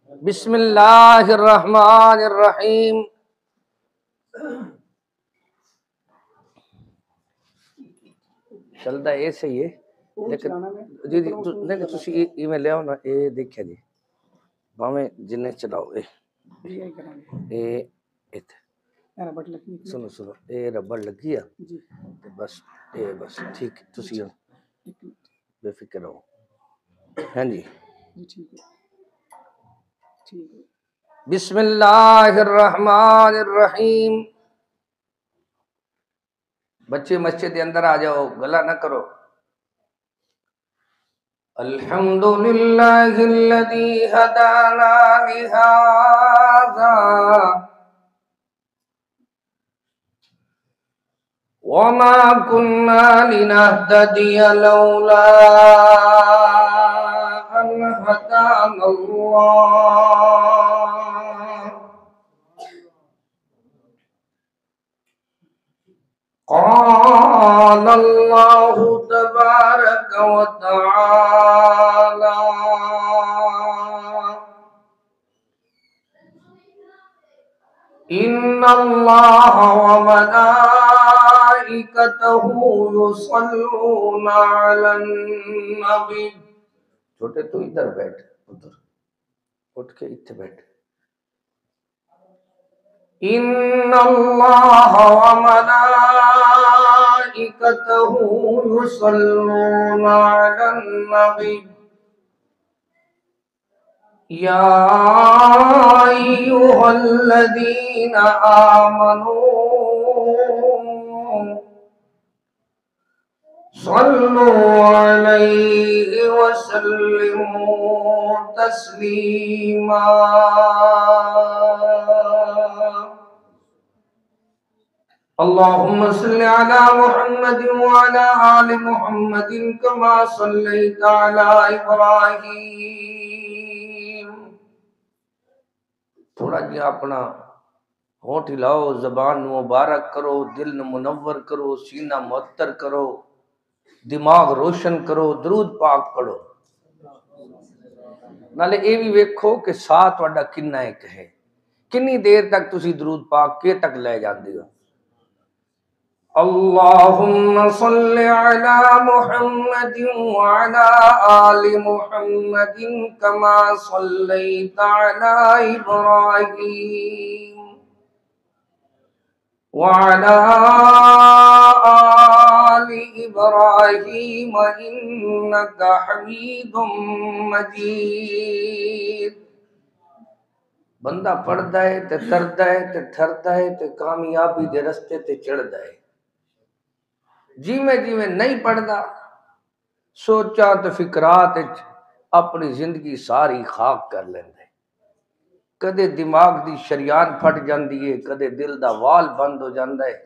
بسم اللہ الرحمن الرحیم۔ چلتا اے صحیح ہے لیکن جی نہیں تسی ای میں لے آؤ نا، اے دیکھیا جی باویں جنہیں چلاؤ اے سنو سنو اے ربڑ لگی ہے بس اے بس ٹھیک تسی بے فکر رہو۔ ہاں جی بسم اللہ الرحمن الرحیم۔ بچے مسجد کے اندر آ جاؤ، گلا نہ کرو۔ الحمدللہ الذی ہدانا لہذا وما كنا لنهتدي لولا أن هدانا الله قال الله تبارك وتعالى إن الله وملائكته يصلون على النبي۔ چھوٹے تو ادھر بیٹھ، ادھر اٹھ کے اتھے بیٹھ۔ ان اللہ وملائکته یصلون علی النبی یا ایھا الذین آمنوا صلوا علیہ وسلموا تسلیما۔ اللهم صل على محمد وعلى آل محمد كما صليت على إبراهيم۔ تھوڑا جی اپنا ہونٹ ہلاؤ، زبان مبارک کرو، دل منور کرو، سینہ معطر کرو، دماغ روشن کرو، درود پاک پڑھو۔ نالے اے بھی ویکھو کہ ساتھ تہاڈا کنا ایک ہے، کنی دیر تک تسی درود پاک کے تک لے جاندے ہو۔ اللہم صل علی محمد وعلی آل محمد کما صلیت علی ابراہیم وعلی آل ابراہیم انکا حمید مجید۔ بندہ پڑھدا ہے تے تردا ہے تے ٹھردا ہے تے کامیابی دے رستے تے چڑھدا ہے۔ جی میں نہیں پڑھدا، سوچا تو فکرات اپنی زندگی ساری خاک کر لیندے۔ کدے دماغ دی شریان پھٹ جاندی ہے، کدے دل دا وال بند ہو جاندا ہے،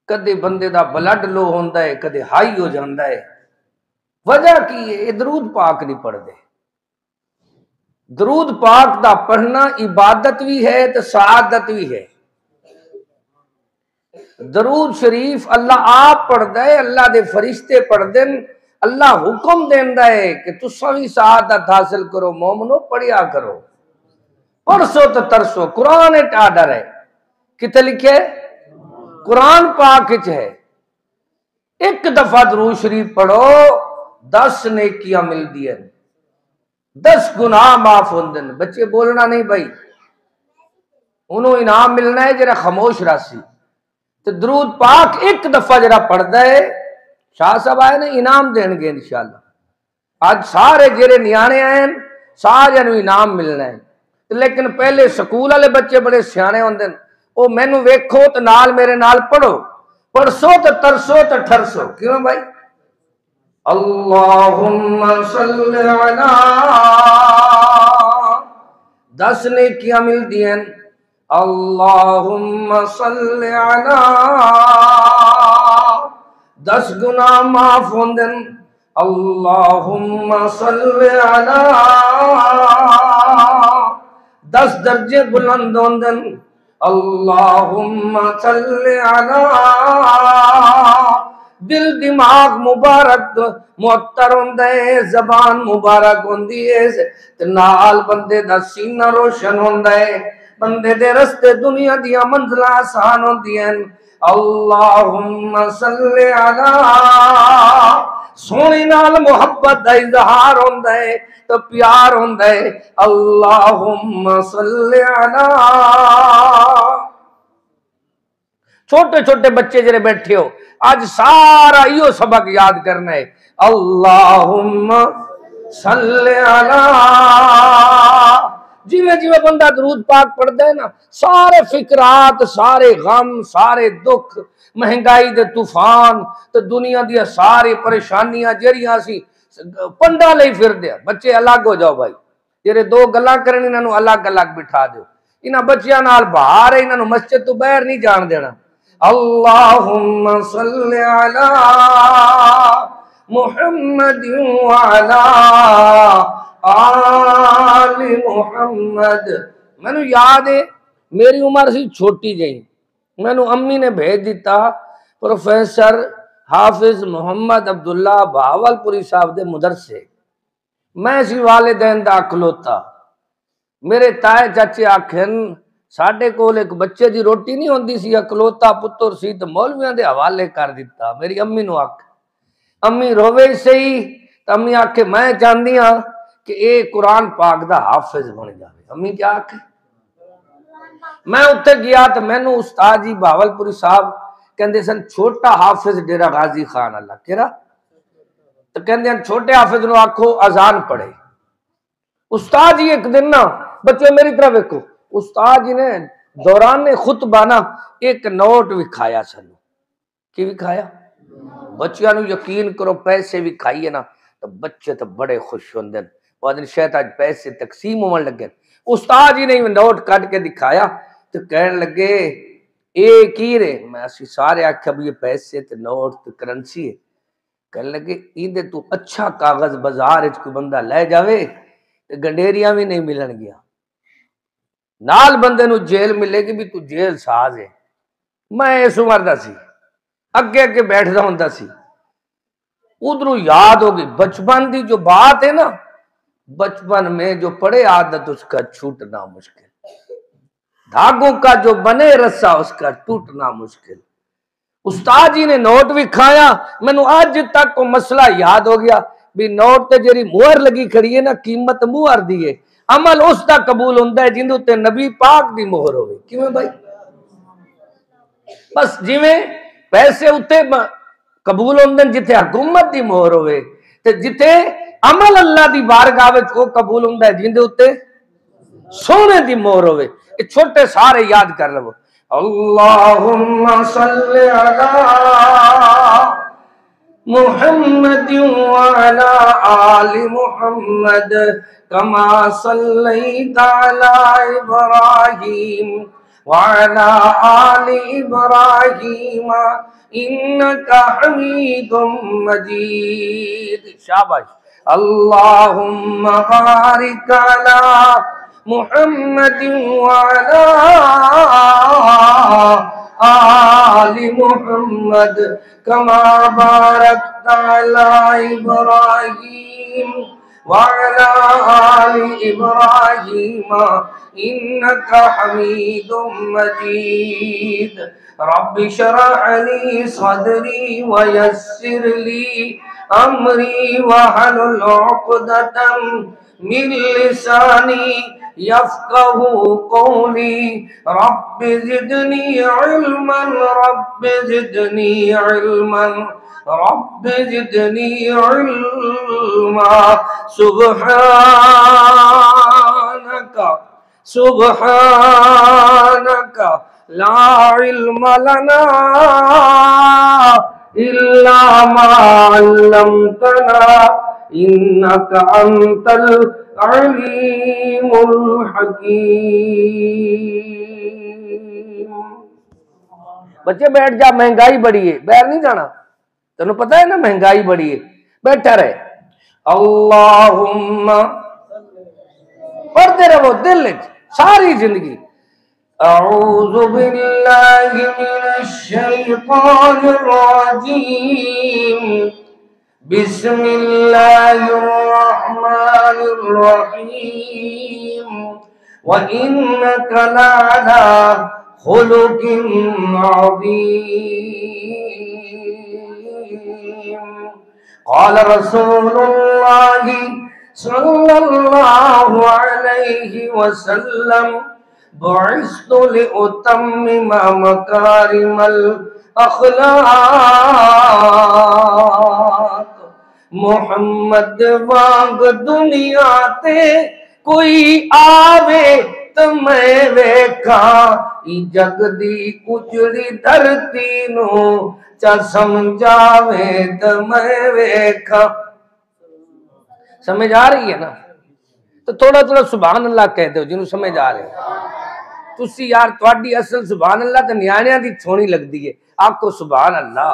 کدے بندے دا بلڈ لو ہوندا ہے، کدے ہائی ہو جاندا ہے۔ وجہ کی ہے؟ یہ درود پاک نہیں پڑھ دے۔ درود پاک دا پڑھنا عبادت بھی ہے تو سعادت بھی ہے۔ درود شریف اللہ آپ پڑھدا ہے، اللہ دے فرشتے پڑھدے، اللہ حکم دیندا ہے کہ تساں وی سعادت حاصل کرو، مومنو پڑھیا کرو، پرسو تو ترسو۔ قرآن ایک آڈر ہے، کتے لکھے؟ قرآن پاک وچ ہے۔ ایک دفعہ درود شریف پڑھو 10 نیکیاں ملدی ہیں، 10 گناہ معاف ہوندے۔ بچے بولنا نہیں بھائی، انہوں انعام ملنا ہے جرا خاموش راسی۔ تو درود پاک ایک دفعہ جرا پڑھدا ہے، شاہ صاحب آئے نا انعام دین گے انشاءاللہ۔ آج سارے جڑے نیانے آئے سارے نو انعام ملنا ہے، لیکن پہلے سکول والے بچے بڑے سیانے ہوندے، او مینو ویکھو تو نال میرے نال پڑھو، پرسو تو ترسو تو ٹھرسو۔ کیوں بھائی؟ اللہم صل علی 10 نیکیاں ملدی ہیں۔ اللہم صل علی 10 گناہ معاف ہوندن۔ اللہم صل علی 10 درجے بلند ہوندن۔ اللہم صل علی دل دماغ مبارک معطر ہوندا ہے، زبان مبارک ہوندی ہے تے نال بندے دا سینہ روشن ہوندا ہے، بندے دے رستے دنیا دیاں منزلاں آسان ہوندیاں۔ اللہم صلی علی، سونی نال محبت دا اظہار ہوندا ہے تو پیار ہوندا ہے، اللہم صلی علی۔ چھوٹے چھوٹے بچے جڑے بیٹھے ہو آج سارا ایو سبق یاد کرنا ہے، اللہم صلی علی۔ جیویں جیویں بندہ درود پاک پڑھتا ہے نا، سارے فکرات، سارے غم، سارے دکھ، مہنگائی دے طوفان تو دنیا دیا ساری پریشانیاں جڑیاں سی پنڈا لئی پھر دیا۔ بچے الگ ہو جاؤ بھائی، جڑے دو گلاں کرن انہاں نوں الگ الگ بٹھا دیو، انہاں بچیاں نال باہر انہاں نوں مسجد تو باہر نہیں جان دینا۔ اللہم صلی علی محمد وعلی آل محمد۔ میں نو یاد ہے میری عمر سی چھوٹی جئی، میں نو امی نے بھیج دیتا پروفیسر حافظ محمد عبداللہ بہاولپوری صاحب دے مدرسے، میں سی والدین دا اکلوتا۔ میرے تائے چاچے آکھن ساڈے کول ایک بچے دی روٹی نہیں ہوندی سی، اکلوتا پتر سی تے مولویاں دے حوالے کر دیتا۔ میری امی نو آکھ، امی روے سہی تے امی آکھے میں چاہندی ہاں کہ اے قرآن پاک دا حافظ بن جاوے۔ امی کیا آکھے؟ میں اتنے گیا تو مینوں استاد جی بہاولپوری صاحب کہندے سن چھوٹا حافظ ڈیرہ غازی خان اللہ کہڑا، تو کہندے ہیں چھوٹے حافظ نو آکھو اذان پڑھے۔ استاد جی ایک دن نا، بچے میری طرف دیکھو، استاد جی نے دوران خطبہ نا ایک نوٹ وکھایا سنو۔ کی وکھایا؟ بچیاں نو یقین کرو پیسے وکھائیے نا تو بچے تو بڑے خوش ہوندے، وہ دن شاید آج پیسے تقسیم ہون لگے۔ استاد جی نے نوٹ کٹ کے دکھایا تو کہنے لگے اے کی رے؟ میں اسی سارے آکھیا بھی یہ پیسے تے نوٹ تے کرنسی ہے۔ کہنے لگے ایندے تو اچھا کاغذ بازار وچ کوئی بندہ لے جاوے تے گنڈیریاں بھی نہیں ملن گیا، نال بندے نو جیل ملے گی بھی تو جیل ساز ہے۔ میں اس عمر دا سی، اگے اگے بیٹھدا ہوندا سی، ادھروں یاد ہوگی بچپن دی جو بات ہے نا، بچپن میں جو پڑے عادت اس کا چھوٹنا مشکل، دھاگوں کا جو بنے رسا اس کا ٹوٹنا مشکل۔ استاد جی نے نوٹ بھی کھایا، میں نو آج تک کو مسئلہ یاد ہو گیا بھی نوٹ تے جری مہر لگی کھڑی ہے نا، قیمت مہر دی ہے، عمل اس دا قبول ہوندا ہے جندے تے نبی پاک دی مہر ہوئے۔ کیوں بھائی؟ بس جویں پیسے اتے قبول ہوندے جتھے حکومت دی مہر ہوئے تے جتھے عمل اللہ دی بارگاہ وچ او قبول ہوندا ہے جندے اتے سونے دی مہر ہوئے۔ یہ چھوٹے سارے یاد کر لو، اللہم صلی علی محمد وعلی آل محمد کما صلیت علی ابراہیم وعلی آل ابراہیم انکا حمید مجید۔ شاباش۔ اللہم بارک علی محمد وعلی آل محمد کما بارکت علی ابراہیم وعلی آل ابراہیم انکا حمید مجید۔ رب اشرح لی صدری ویسر لی امری واحلل عقدۃ من لسانی یفقہ قولی۔ رب زدنی علما، رب زدنی علما، رب زدنی علما۔ سبحانک سبحانک لا علم لنا الا ما علمتنا انک انت العلیم الحکیم۔ بچے بیٹھ جا، مہنگائی بڑی ہے، باہر نہیں جانا، تینوں پتہ ہے نا مہنگائی بڑی ہے، بیٹھا رہے۔ اللہم پڑھتے رہو دل ساری زندگی، اعوذ باللہ من الشیطان الرجیم بسم اللہ الرحمن الرحیم وَإِنَّكَ لَعَلَى خُلُقٍ عَظِيمٍ قال رسول اللہ صلی اللہ علیہ وسلم بعثت لأتمم مکارم الاخلاق محمد واگ دنیا تے کوئی آوے تو میں ویکھا جگ دی اجڑی دھرتی نو چا سمجھاوے تو میں ویکھا. سمجھ آ رہی ہے نا؟ تو تھوڑا تھوڑا سبحان اللہ کہہ دو جنہوں سمجھ آ رہے ہیں. تسی یار تواڈی اصل سبحان اللہ تے نیانیاں دی سونی لگدی ہے. آکھو سبحان اللہ.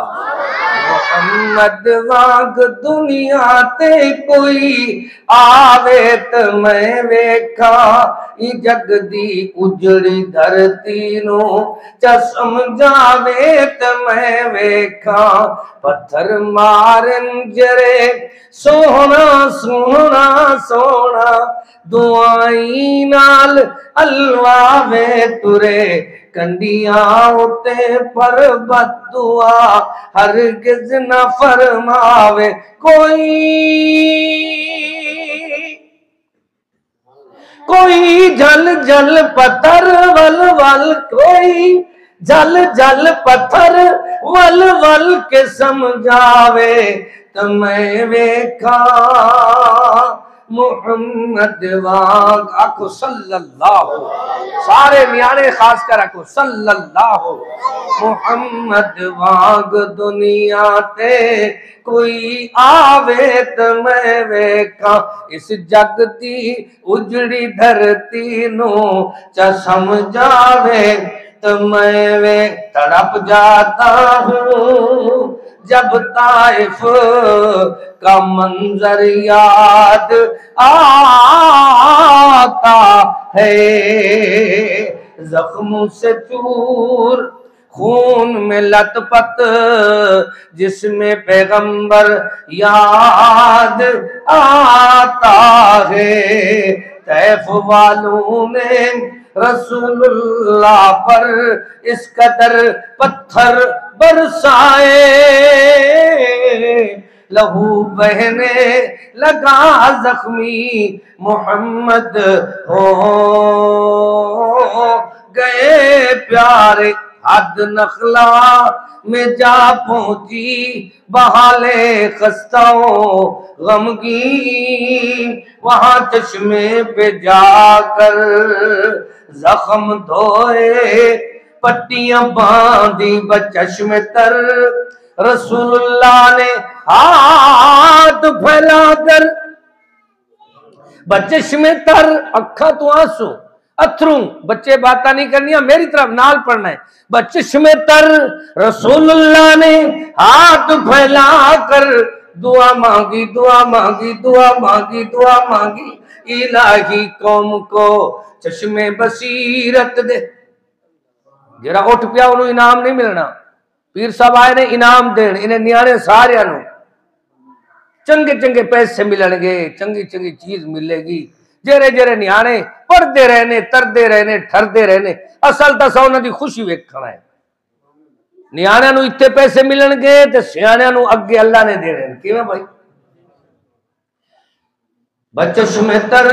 محمد واگ دنیا تے کوئی آوے تو میں ویکھا جگ دی اجڑی دھرتی نو چا سمجھاوے تو میں ویکھا پتھر مارن جرے سونا سونا سونا دعائیں نال الواوے ترے کنڈیاں اتے پر بد دعا ہرگز نہ فرماوے کوئی جل جل پتھر ول ول کوئی جل جل پتھر ول ول کے سمجھاوے تو میں ویکھا محمد واگ. آکھو صلی اللہ. سارے میانے خاص کر آکھو صلی اللہ. محمد واگ دنیا تے کوئی آوے تو میں ویکھا اس جگ دی اجڑی دھرتی نو چا سمجھاوے تو میں تڑپ جاتا ہوں جب طائف کا منظر یاد آتا ہے زخموں سے چور خون میں لت پت جس میں پیغمبر یاد آتا ہے طیف والوں نے رسول اللہ پر اس قدر پتھر برسائے لہو بہنے لگا زخمی محمد ہو گئے پیارے حد نخلا میں جا پہنچی بحالے خستاؤں غمگین وہاں چشمے پہ جا کر زخم دھوئے پٹیاں باندھی بچشم تر رسول اللہ نے ہاتھ پھیلا کر بچشم تر اکھا تو آنسو اتھروں بچے باتاں نہیں کرنی میری طرف نال پڑھنا ہے. بچشم تر رسول اللہ نے ہاتھ پھیلا کر دعا مانگی دعا مانگی دعا مانگی دعا مانگی الہی قوم کو چشم بصیرت دے. جڑا اٹھ پیا انہوں انعام نہیں ملنا. پیر صاحب آئے نے انعام دین انہیں نیانے سارے انہوں چنگے چنگے پیسے ملن گے چنگی چنگی چیز ملے گی. جرے جرے نیانے پڑھتے رہنے تردے رہنے ٹھردے رہنے اصل تا سا انہوں دی خوشی ویکھنا ہے. نیانے نو اتنے پیسے ملن گے تے سیانے نو اگے اللہ نے دے رہے ہیں. کیوں بھائی بچشم تر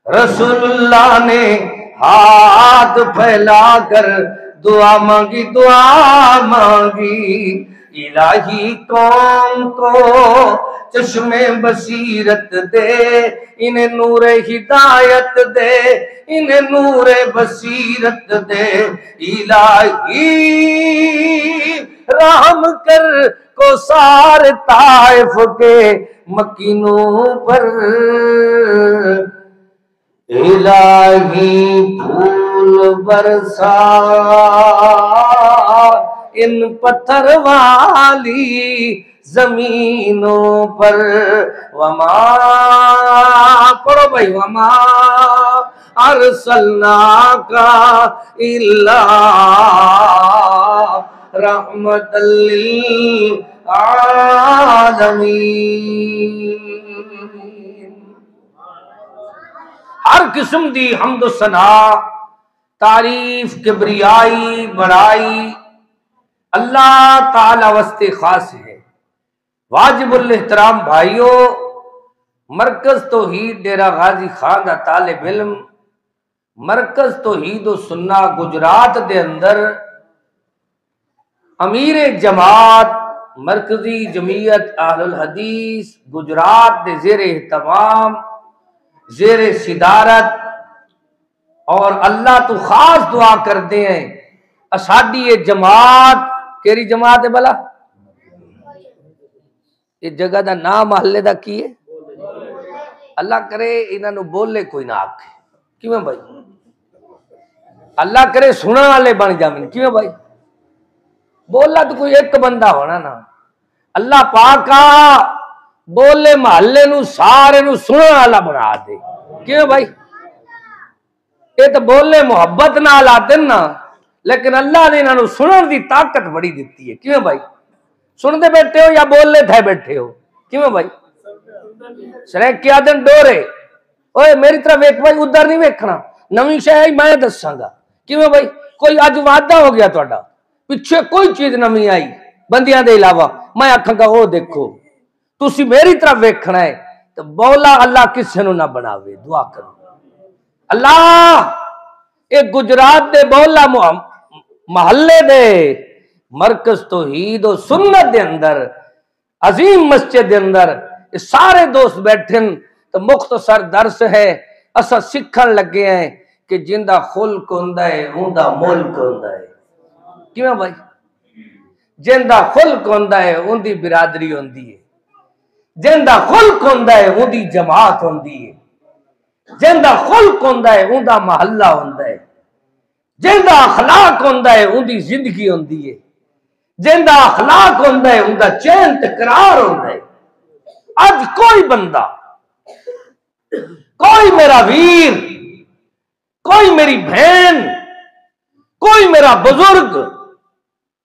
رسول اللہ نے ہاتھ پھیلا کر دعا مانگی الہی قوم کو چشم بصیرت دے انہیں نور ہدایت دے انہیں نور بصیرت دے الہی رحم کر کو سار طائف کے مکینوں پر الہی پھول برسا ان پتھر والی زمینوں پر وما پڑھو بھائی وما ارسلناکا الا رحمت للعالمین۔ ہر قسم دی حمد و ثنا، تعریف، کبریائی، بڑائی اللہ تعالی واسطے خاص ہے۔ واجب الاحترام بھائیو، مرکز توحید ڈیرہ غازی خان دا طالب علم، مرکز توحید و سنہ گجرات دے اندر امیر جماعت مرکزی جمعیت اہل الحدیث گجرات دے زیر اہتمام، زیر صدارت، اور اللہ تو خاص دعا کرتے ہیں اساڈی یہ جماعت، کیری جماعت ہے بلا؟ یہ جگہ دا نام محلے دا کی ہے؟ اللہ کرے انہاں نو بولے کوئی نہ آکھے، کیوں بھائی؟ اللہ کرے سنن والے بن جاویں، کیوں بھائی؟ بولا تو کوئی ایک بندہ ہونا نا، اللہ پاکا بولے محلے نو سارے نو سنن والا بنا دے، کیوں بھائی؟ یہ تو بولے محبت نال آتے نا، لیکن اللہ نے انہوں سنن دی طاقت بڑی دیتی ہے، کیوں بھائی؟ سنتے بیٹھے ہو یا بولنے تھے بیٹھے ہو، کیوں بھائی؟ سریک کیا دن ڈورے اوے میری طرف ایک بھائی ادھر نہیں ویکھنا، نویں شے آئی میں دساں گا، کیوں بھائی؟ کوئی اج وعدہ ہو گیا تہاڈا، پیچھے کوئی چیز نویں آئی بندیاں دے علاوہ، میں آکھاں گا او دیکھو تسی میری طرف ویکھنا ہے تو بولا اللہ کسے نو نہ بناوے، دعا کرو اللہ ایک گجرات دے بولا محلے دے مرکز توحید و سنت دے اندر عظیم مسجد دے اندر سارے دوست بیٹھن تو مختصر درس ہے، اسا سکھن لگے ہیں کہ جندہ خلق ہوندا ہے اوندا ملک ہوندا ہے، کیوں بھائی؟ جندہ خلق ہوندا ہے اوندی برادری ہوندی ہے، جندہ خلق ہوندا ہے اوندی جماعت ہوندی ہے، جندہ خلق ہوندا ہے اوندا محلہ ہوندا ہے، جندہ اخلاق ہوندا ہے اوندی زندگی ہوندی ہے، جندہ اخلاق ہوندا ہے اوندا چین تقرار ہوندا ہے۔ اج کوئی بندہ، کوئی میرا ویر، کوئی میری بہن، کوئی میرا بزرگ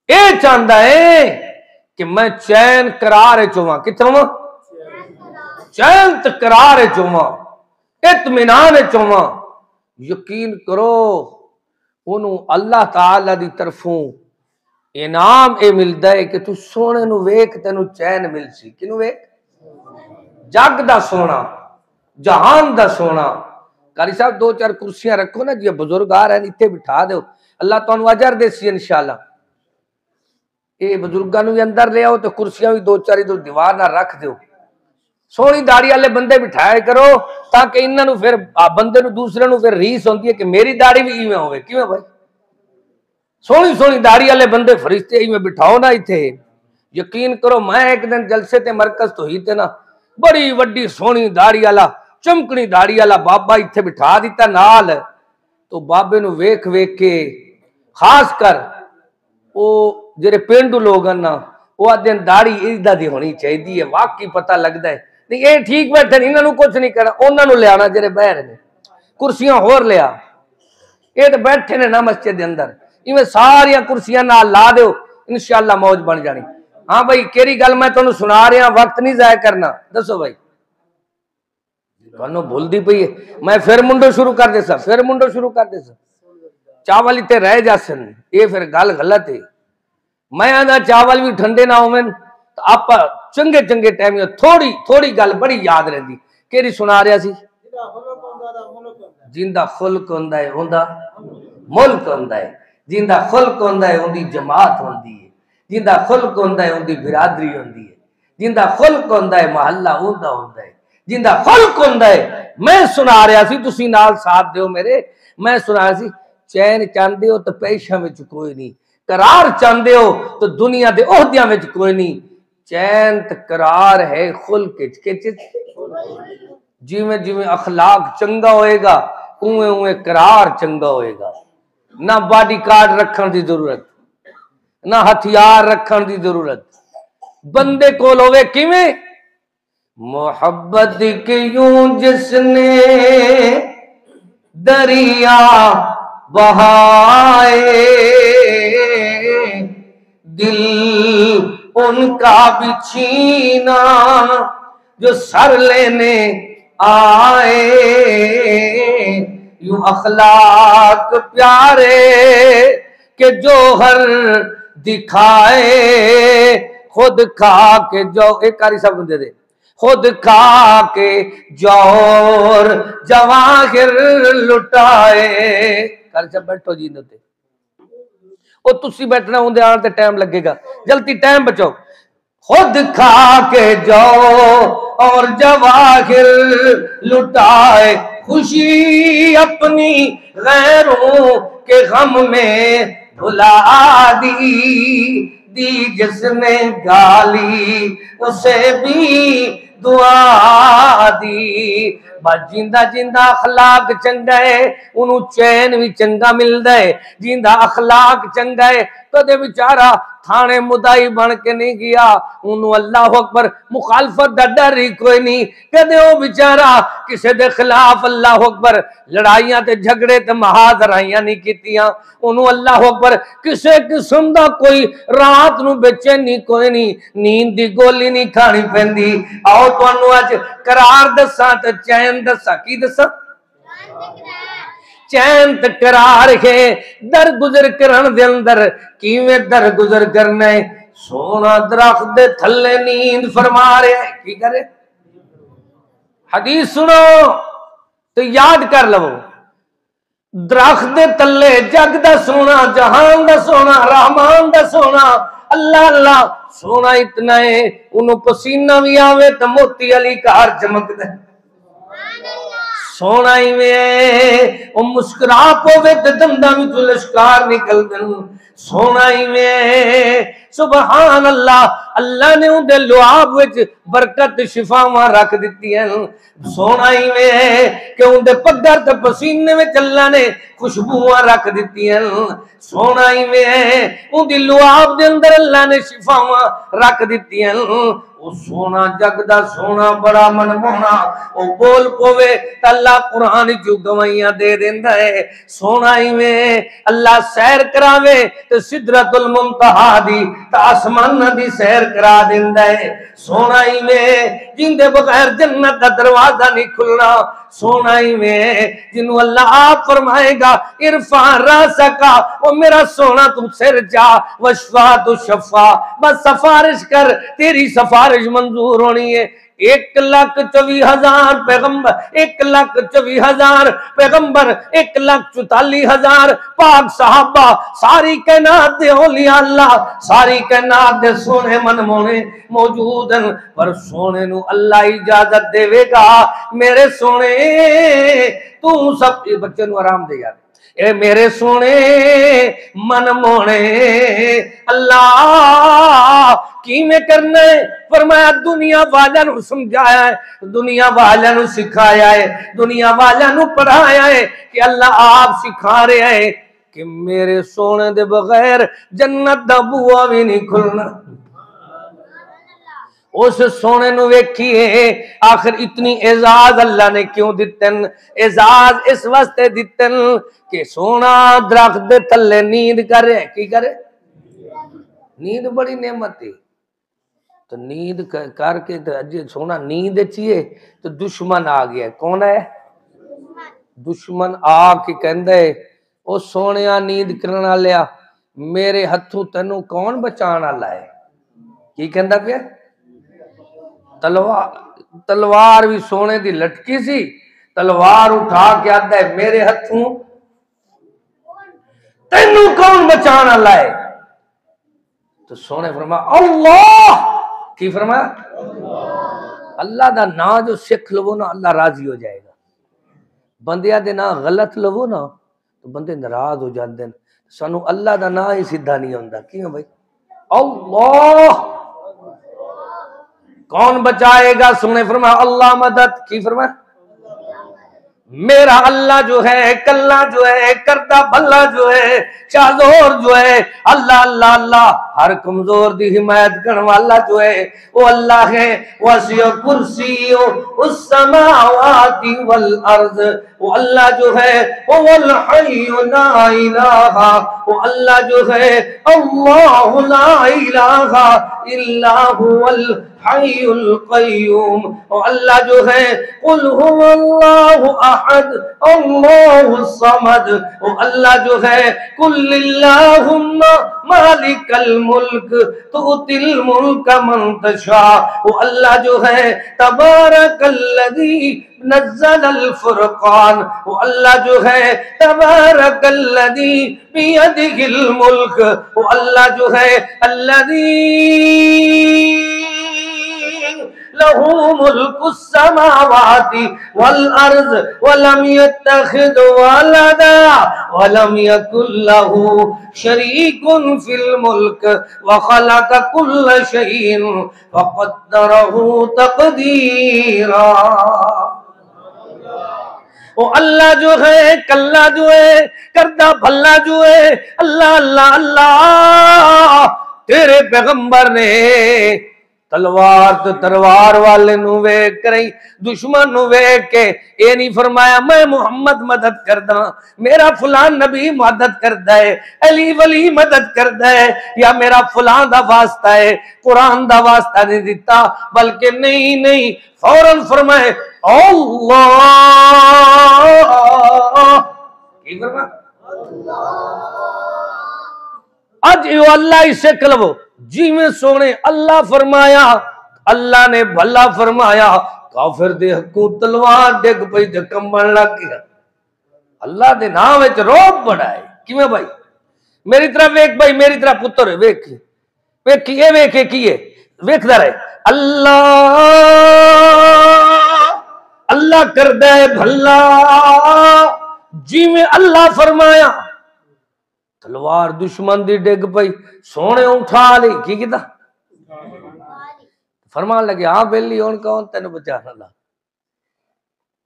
اے چاہتا ہے کہ میں چین قرار چواں، کتنا چین تقرار چواں، اطمینان چواں، یقین کرو انہوں اللہ تعالی دی طرفوں انعام اے ملدا ہے کہ تو سونے نو ویکھ تینوں چین مل سی، کینوں ویکھ؟ جگ دا سونا، جہان دا سونا۔ قاری صاحب دو چار کرسیاں رکھو نا جی، بزرگ آ رہے ہیں اتنے بٹھا دو، اللہ تانوں اجر دے سی انشاءاللہ۔ اے بزرگاں نو بھی اندر لے آؤ تو کرسیاں بھی دو چار ادھر دیوار نہ رکھ دیو، سونی داڑھی والے بندے بٹھائے کرو تاکہ انہاں نو پھر بندے نو دوسرے نو پھر ریس ہوندی ہے کہ میری داڑھی بھی ایویں ہوے، کیوں بھائی؟ سونی سونی داڑھی والے بندے فرشتے ایویں بٹھاؤ نا ایتھے، یقین کرو میں ایک دن جلسے تے مرکز توحید تے نا بڑی وڈی سونی داڑھی والا چمکنی داڑھی والا بابا ایتھے بٹھا دیتا نال، تو بابے نو ویکھ ویکھ کے خاص کر او جڑے پینڈو لوگ ہیں نا وہ آدھے داڑھی ادھا دی ہونی چاہیے، واقعی پتہ لگتا ہے نہیں اے ٹھیک بیٹھے انہاں نو کچھ نہیں کرنا، انہاں نو لے آنا جڑے بہر نے کرسیاں ہور لیا، اے تے بیٹھے نے نا مسجد دے اندر، ایویں ساریاں کرسیاں نال لا دیو انشاءاللہ موج بن جانی۔ ہاں بھائی کیری گل میں تانوں سنا رہا، وقت نہیں ضائع کرنا، دسو بھائی تانوں بھول دی پئی ہے، میں پھر منڈو شروع کر دے سا، پھر منڈو شروع کر دے سا، چاول تے رہ جاسن، یہ پھر گل غلط ہے۔ میں آدھا چاول بھی ٹھنڈے نہ ہوئے تو آپ چنگے چنگے ٹائم تھوڑی تھوڑی گل بڑی یاد رہتی، کیری سنا رہا سی؟ جندہ خلق ہوندا ہے اوندا ملک ہوندا ہے، جندہ خلق ہوندا ہے اوندی جماعت ہوندی ہے، جندہ خلق ہوندا ہے اوندی برادری ہوندی ہے، جندہ خلق ہوندا ہے محلہ اوندا ہوندا ہے، جندہ خلق ہوندا ہے۔ میں سنا رہا سی تسی نال ساتھ دیو میرے، میں سنا رہا سی چین چاندے ہو تو پیشاں وچ کوئی نہیں، قرار چاندے ہو تو دنیا دے عہدیاں وچ کوئی نہیں، چین تے قرار ہے خلق وچ، جویں جویں اخلاق چنگا ہوئے گا اویں اویں قرار چنگا ہوئے گا، نہ باڈی کارڈ رکھن دی ضرورت، نہ ہتھیار رکھن دی ضرورت، بندے کول ہوئے کیویں محبت کی یوں جس نے دریا بہائے دل ان کا بھی چھینا جو سر لینے آئے یوں اخلاق پیارے کہ جوہر دکھائے خود کھا کے جو ایک کاری صاحب دے دے خود کھا کے جوہر جواہر لٹائے کاری صاحب بیٹھو جی نتے او تسی بیٹھنا ہوں دے آن تے ٹائم لگے گا جلدی ٹائم بچو خود کھا کے جو اور جواہر لٹائے خوشی اپنی غیروں کے غم میں بھلا دی جس نے گالی اسے بھی دعا دی بس جیندہ جیندہ اخلاق چنگا ہے انہوں چین بھی چنگا ملدا ہے جیندہ اخلاق چنگا ہے کدے بیچارہ تھانے مدائی بن کے نہیں گیا انہوں اللہ اکبر مخالفت دا ڈر ہی کوئی نہیں کدے وہ بیچارہ کسے دے خلاف اللہ اکبر لڑائیاں تے جھگڑے تے محاذرائیاں نہیں کیتیاں انہوں اللہ اکبر کسے قسم دا کوئی رات نو بچے نہیں کوئی نہیں نیند دی گولی نہیں کھانی پیندی آؤ تو انہوں آج قرار دساں تے چین دساں کی دساں چین تقرار ہے در گزر کرن دے اندر کیویں در گزر کرنے سونا درخت دے تھلے نیند فرما رہے کی کرے حدیث سنو تو یاد کر لو درخت دے تلے جگ دا سونا جہان دا سونا رحمان دا سونا اللہ اللہ سونا اتنا ہے انہوں پسینہ بھی آوے تو موتی علی کار چمک دے سونا ہی میں وہ مسکرا پوے تے دنداں وچ لشکار نکل دن سونا ہی میں سبحان اللہ اللہ نے ان دے لعاب وچ برکت شفاواں رکھ دتی ہیں سونا ہی میں کہ ان دے پگر تے پسینے وچ اللہ نے خوشبوواں رکھ دتی ہیں سونا ہی میں ان دی لعاب دے اندر اللہ نے شفاواں رکھ دتی ہیں وہ سونا جگ دا سونا بڑا منمونا وہ بول پوے اللہ قرآن جو گوائیاں دے دیندا ہے سونا ہی میں اللہ سیر کراوے تو سدرت المنتہا دی تو آسمان دی سیر کرا دیندا ہے سونا ہی میں جن دے بغیر جنت دا دروازہ نہیں کھلنا سونا ہی میں جنہوں اللہ آپ فرمائے گا ارفع راسکا وہ میرا سونا تم سر جا وشفا تو شفا بس سفارش کر تیری سفارش منظور ہونی ہے 1,24,000 پیغمبر 1,24,000 پیغمبر 1,44,000 پاک صحابہ ساری کائنات دے اولیاء اللہ ساری کائنات دے سونے من مونے موجود ہیں پر سونے نو اللہ اجازت دے وے گا میرے سونے تو سب بچے نو آرام دے یار اے میرے سونے من مونے اللہ کی میں کرنا ہے فرمایا دنیا والا نو سمجھایا ہے دنیا والا نو سکھایا ہے دنیا والا نو پڑھایا ہے کہ اللہ آپ سکھا رہے ہیں کہ میرے سونے دے بغیر جنت دا بوا بھی نہیں کھلنا اس سونے نو ویکھیے آخر اتنی اعزاز اللہ نے کیوں دیتن اعزاز اس واسطے دیتن کہ سونا درخت دے تھلے نیند کرے کی کرے نیند بڑی نعمت ہے تو نیند کر کے سونا نیند چیئے تو دشمن آ گیا کون ہے دشمن آ کے کہندہ ہے او سونیا نیند کرنا لیا میرے ہتھوں تینوں کون بچانا لائے کی کہندہ پہ تلوار بھی سونے دی لٹکی سی تلوار اٹھا کے آتا ہے میرے ہتھوں تینوں کون بچانا لائے تو سونے فرمایا اللہ کی فرمایا اللہ دا نا جو سکھ لو نا اللہ راضی ہو جائے گا بندیاں دے نا غلط لو نا تو بندے ناراض ہو جاندے ہیں سانو اللہ دا نا ہی سیدھا نہیں ہوندا کیوں بھائی اللہ کون بچائے گا سونے فرمایا اللہ مدد کی فرمایا میرا اللہ جو ہے کلہ جو ہے کردہ بھلا جو ہے شاہزور جو ہے اللہ اللہ اللہ ہر کمزور دی حمایت کرنے والا جو ہے وہ اللہ ہے. وسع کرسی السماوات والارض، وہ اللہ جو ہے وہ الحی لا الہ، وہ اللہ جو ہے اللہ لا الہ الا هو الحی القیوم، وہ اللہ جو ہے قل هو اللہ احد اللہ الصمد، وہ اللہ جو ہے قل اللہم مالک الملک تؤتی الملک من تشاء، وہ اللہ جو ہے تبارک الذی نزل الفرقان، وہ اللہ جو ہے تبارک الذی بیدہ الملک، وہ اللہ جو ہے الذی لہ ملک السماوات والارض ولم يتخذ ولدا ولم يكن له شریک فی الملک وخلق كل شیء فقدرہ تقدیرا. وہ اللہ جو ہے کلہ جو ہے کردہ بھلا جو ہے اللہ اللہ اللہ. تیرے پیغمبر نے تلوار تو تلوار والے نو ویکھ کریں دشمن نو ویکھ کے یہ نہیں فرمایا میں محمد مدد کردا، میرا فلان نبی مدد کردا ہے، علی ولی مدد کردا ہے، یا میرا فلان دا واسطہ ہے، قرآن دا واسطہ نہیں دیتا، بلکہ نہیں فوراً فرمائے اللہ. کی فرمایا اج یو اللہ اسے کلو جی میں سونے اللہ فرمایا، اللہ نے بھلا فرمایا، کافر دے حقوں تلوار ڈگ پئی تے کمبن لگ گیا. اللہ دے نام وچ روب بڑا ہے. کیویں بھائی میری طرف ویکھ، بھائی میری طرف پتر ویکھ ویکھ یہ ویکھے کیے ویکھدا رہے. اللہ اللہ کردا ہے بھلا جی میں اللہ فرمایا. تلوار دشمن دی ڈگ پئی سونے اٹھا لی. کی کیتا فرمان لگے ہاں بیلی ہون کون تینو بچانا لا.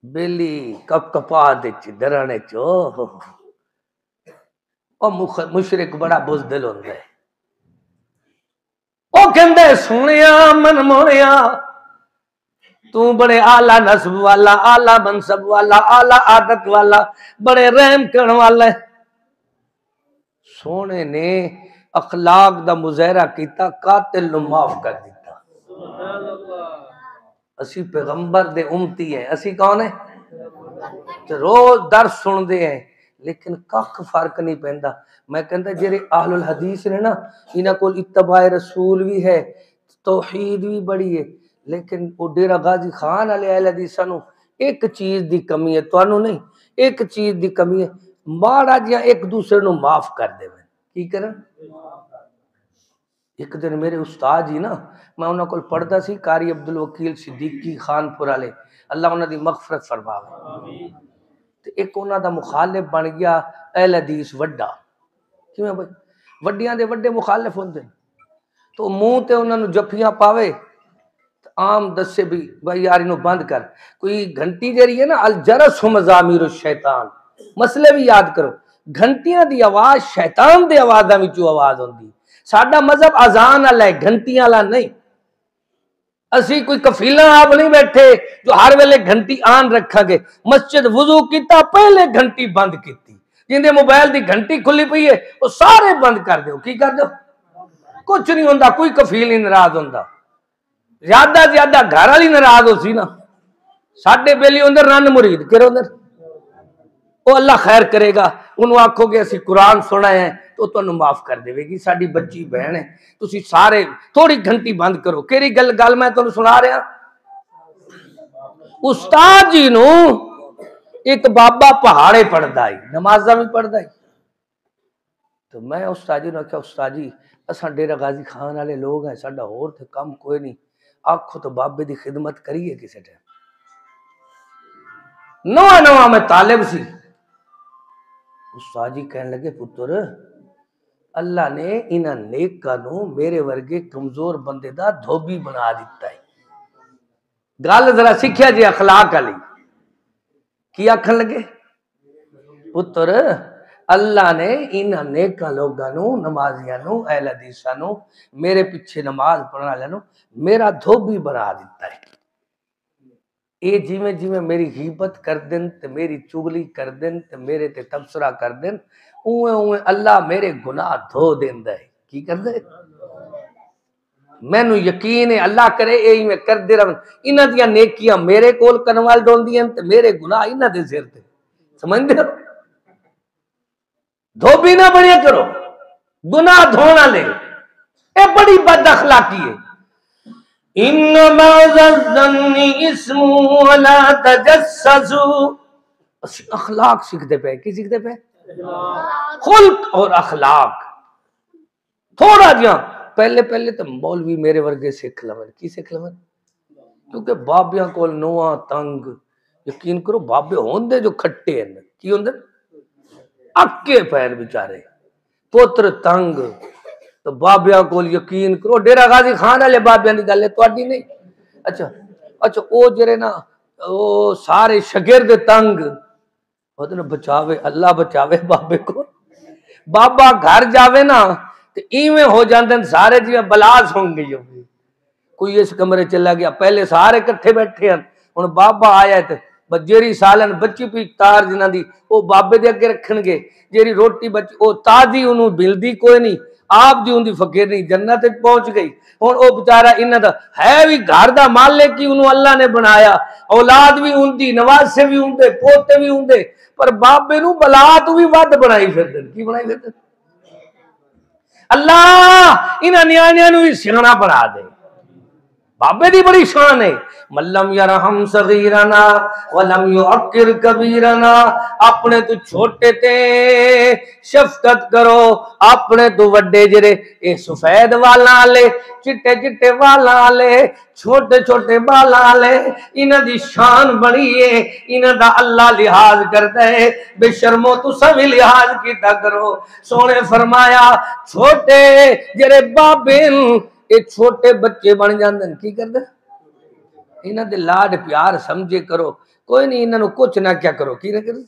بیلی کپ کپا دے ڈرنے چو او مشرک بڑا بزدل ہوندا ہے. او کہندا ہے سونیا من مونیا تو بڑے اعلی نسب والا، اعلی منصب والا، اعلی عادت والا، بڑے رحم کرن والا ہے. سونے نے اخلاق دا مظاہرہ کیتا، قاتل نو معاف کر دیتا. اسی پیغمبر دے امتی ہیں، اسی کون ہیں روز درس سن دے ہیں لیکن کخ فرق نہیں پیندا. میں کہندا جڑے اہل الحدیث نے نا انہاں کول اتباع رسول بھی ہے، توحید بھی بڑی ہے، لیکن وہ ڈیرہ غازی خان والے اہل حدیثاں نو ایک چیز دی کمی ہے، تانوں نہیں ایک چیز دی کمی ہے، ماڑا جیا ایک دوسرے نو معاف کر دے. کی کرن؟ ایک دن میرے استاد جی نا میں انہاں کول پڑھدا سی، قاری عبدالوکیل صدیقی خان پور والے، اللہ انہاں دی مغفرت فرماوے. تے ایک انہاں دا مخالف بن گیا اہل حدیث وڈا. کیویں بھائی وڈیاں دے وڈے مخالف ہوندے تو منہ تے انہاں نو جفیاں پاوے عام دسے بھی بھائی یار انہوں بند کر. کوئی گھنٹی جڑی ہے نا الجرس مزامیر الشیطان، مسئلے بھی یاد کرو، گھنٹیاں دی آواز شیطان دے آوازاں وچوں آواز ہوندی. ساڈا مذہب اذان والا ہے، گھنٹیاں والا نہیں. اسی کوئی کفیلہ آپ نہیں بیٹھے جو ہر ویلے گھنٹی آن رکھا گے. مسجد وضو کیتا پہلے گھنٹی بند کیتی، جن دے موبائل دی گھنٹی کھلی پئی ہے وہ سارے بند کر دیو. کی کر دیو؟ کچھ نہیں ہوندا، کوئی کفیل نہیں ناراض ہوندا. زیادہ زیادہ گھر والی ناراض ہو سی نا. ساڈے بیلی اندر رن مرید کرو اندر وہ اللہ خیر کرے گا. انہوں آکھو گے اسی قرآن سنا ہے تو تنوں معاف کر دے گی. ساڈی بچی بہن ہے، تسی سارے تھوڑی گھنٹی بند کرو. کیڑی گل میں تنوں سنا رہا. استاد جی نو ایک بابا پہاڑے پڑھدا ہے، نمازاں بھی پڑھدا ہے. تو میں استاد جی نے کہا استاد جی اساں ڈیرہ غازی خان والے لوگ ہیں، ساڈا ہور تے کم کوئی نہیں، آکھو تو بابے دی خدمت کریے کسے ٹائم. نواں میں طالب سی. استاد جی کہنے لگے پتر اللہ نے انہاں نیکاں نو میرے ورگے کمزور بندے دا دھوبی بنا دیتا ہے. گل ذرا سیکھیا جی اخلاق والی. کی آکھن لگے پتر اللہ نے انہاں نیکاں لوگاں نو نمازیاں نو اہل حدیثاں نو میرے پیچھے نماز پڑھن والے نو میرا دھوبی بنا دیتا ہے. اے جویں جویں میری غیبت کر دین تے میری چغلی کر دین تے میرے تے تبصرہ کر دین اویں اویں اللہ میرے گناہ دھو دیندا ہے. کی کردا ہے؟ مینوں یقین ہے اللہ کرے اے میں کردے رہن انہاں دیاں نیکیاں میرے کول کرن وال ڈوندیاں تے میرے گناہ انہاں دے سر تے. سمجھدے ہو؟ دھوبی نہ بنیا کرو گناہ دھونا لے. اے بڑی بد اخلاقی ہے. انما الظن اسم ولا تجسسوا. اخلاق سیکھتے پہ. کی سیکھتے پہ؟ خلق اور اخلاق. تھوڑا جہاں پہلے پہلے تو مولوی میرے ورگے سیکھ لون. کی سیکھ لون؟ کیونکہ بابیاں کول نواں تنگ. یقین کرو بابے ہوندے جو کھٹے ہیں. کی ہوندے؟ اکے پین بیچارے پوتر تنگ. تو بابیاں کول یقین کرو ڈیرا غازی خان والے بابیاں دی گل ہے تواڈی نہیں. اچھا اچھا او جڑے نا او سارے شاگرد تنگ او بچاوے اللہ بچاوے بابے کو. بابا گھر جاوے نا تے ایویں ہو جاندے سارے جی بلاس ہوں گئی ہوگی. کوئی اس کمرے چلا گیا پہلے سارے کٹھے بیٹھے ہیں ہن بابا آیا تے جیری سالن بچی پی تار جنہاں دی او بابے دے اگے رکھن گے. جیری روٹی بچی او تازی انہوں ملدی کوئی نہیں. آپ دی ہوندی فقیر نہیں جنت پہنچ گئی. ہن او بیچارہ انہاں دا ہے بھی گھر دا مالک کی انہوں اللہ نے بنایا اولاد بھی ہوندی نواسے بھی ہوندے پوتے بھی ہوندے پر بابے نو بلا تو بھی ود بنائی پھردن. کی بنائی پھردن؟ اللہ انہاں نیانیاں نو بھی سیاںا بنا دے. بابے دی بڑی شان ہے. ملم یرحم صغیرنا ولم یعقر کبیرنا. اپنے تو چھوٹے تے شفقت کرو اپنے تو وڈے جڑے اے سفید والاں والے چٹے چٹے والاں والے چھوٹے چھوٹے بالاں والے انہاں دی شان بڑی ہے. انہاں دا اللہ لحاظ کردا ہے. بے شرمو تساں وی لحاظ کیتا کرو. سونے فرمایا چھوٹے جڑے بابے اے چھوٹے بچے بن جاندے. کی کردے؟ انہاں دے لاڈ پیار سمجھے کرو. کوئی نہیں انہاں نو کچھ نہ کیا کرو. کی نہ کرو؟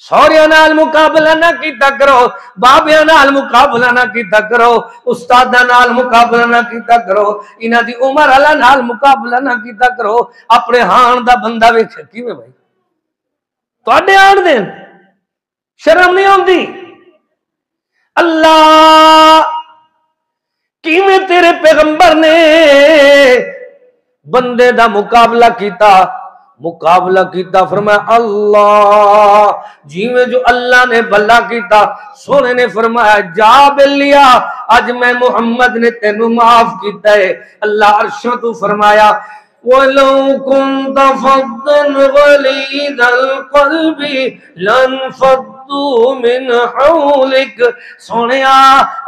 سوریاں نال مقابلہ نہ کیتا کرو بابیاں نال مقابلہ نہ کیتا کرو استاداں نال مقابلہ نہ کیتا کرو انہاں دی عمر والا نال مقابلہ نہ کیتا کرو. اپنے ہان دا بندہ ویکھ کیویں بھائی تواڈے آن دین شرم نہیں ہوندی؟ اللہ کیویں تیرے پیغمبر نے بندے دا مقابلہ کیتا فرمایا اللہ جیویں جو اللہ نے بھلا کیتا سونے نے فرمایا جا بلیا اج میں محمد نے تینوں معاف کیتا ہے. اللہ عرشوں تو فرمایا وَلَوْ كُنْتَ فَضًّا غَلِيظَ الْقَلْبِ لَانفَضُّوا مِنْ حَوْلِكَ. سونیا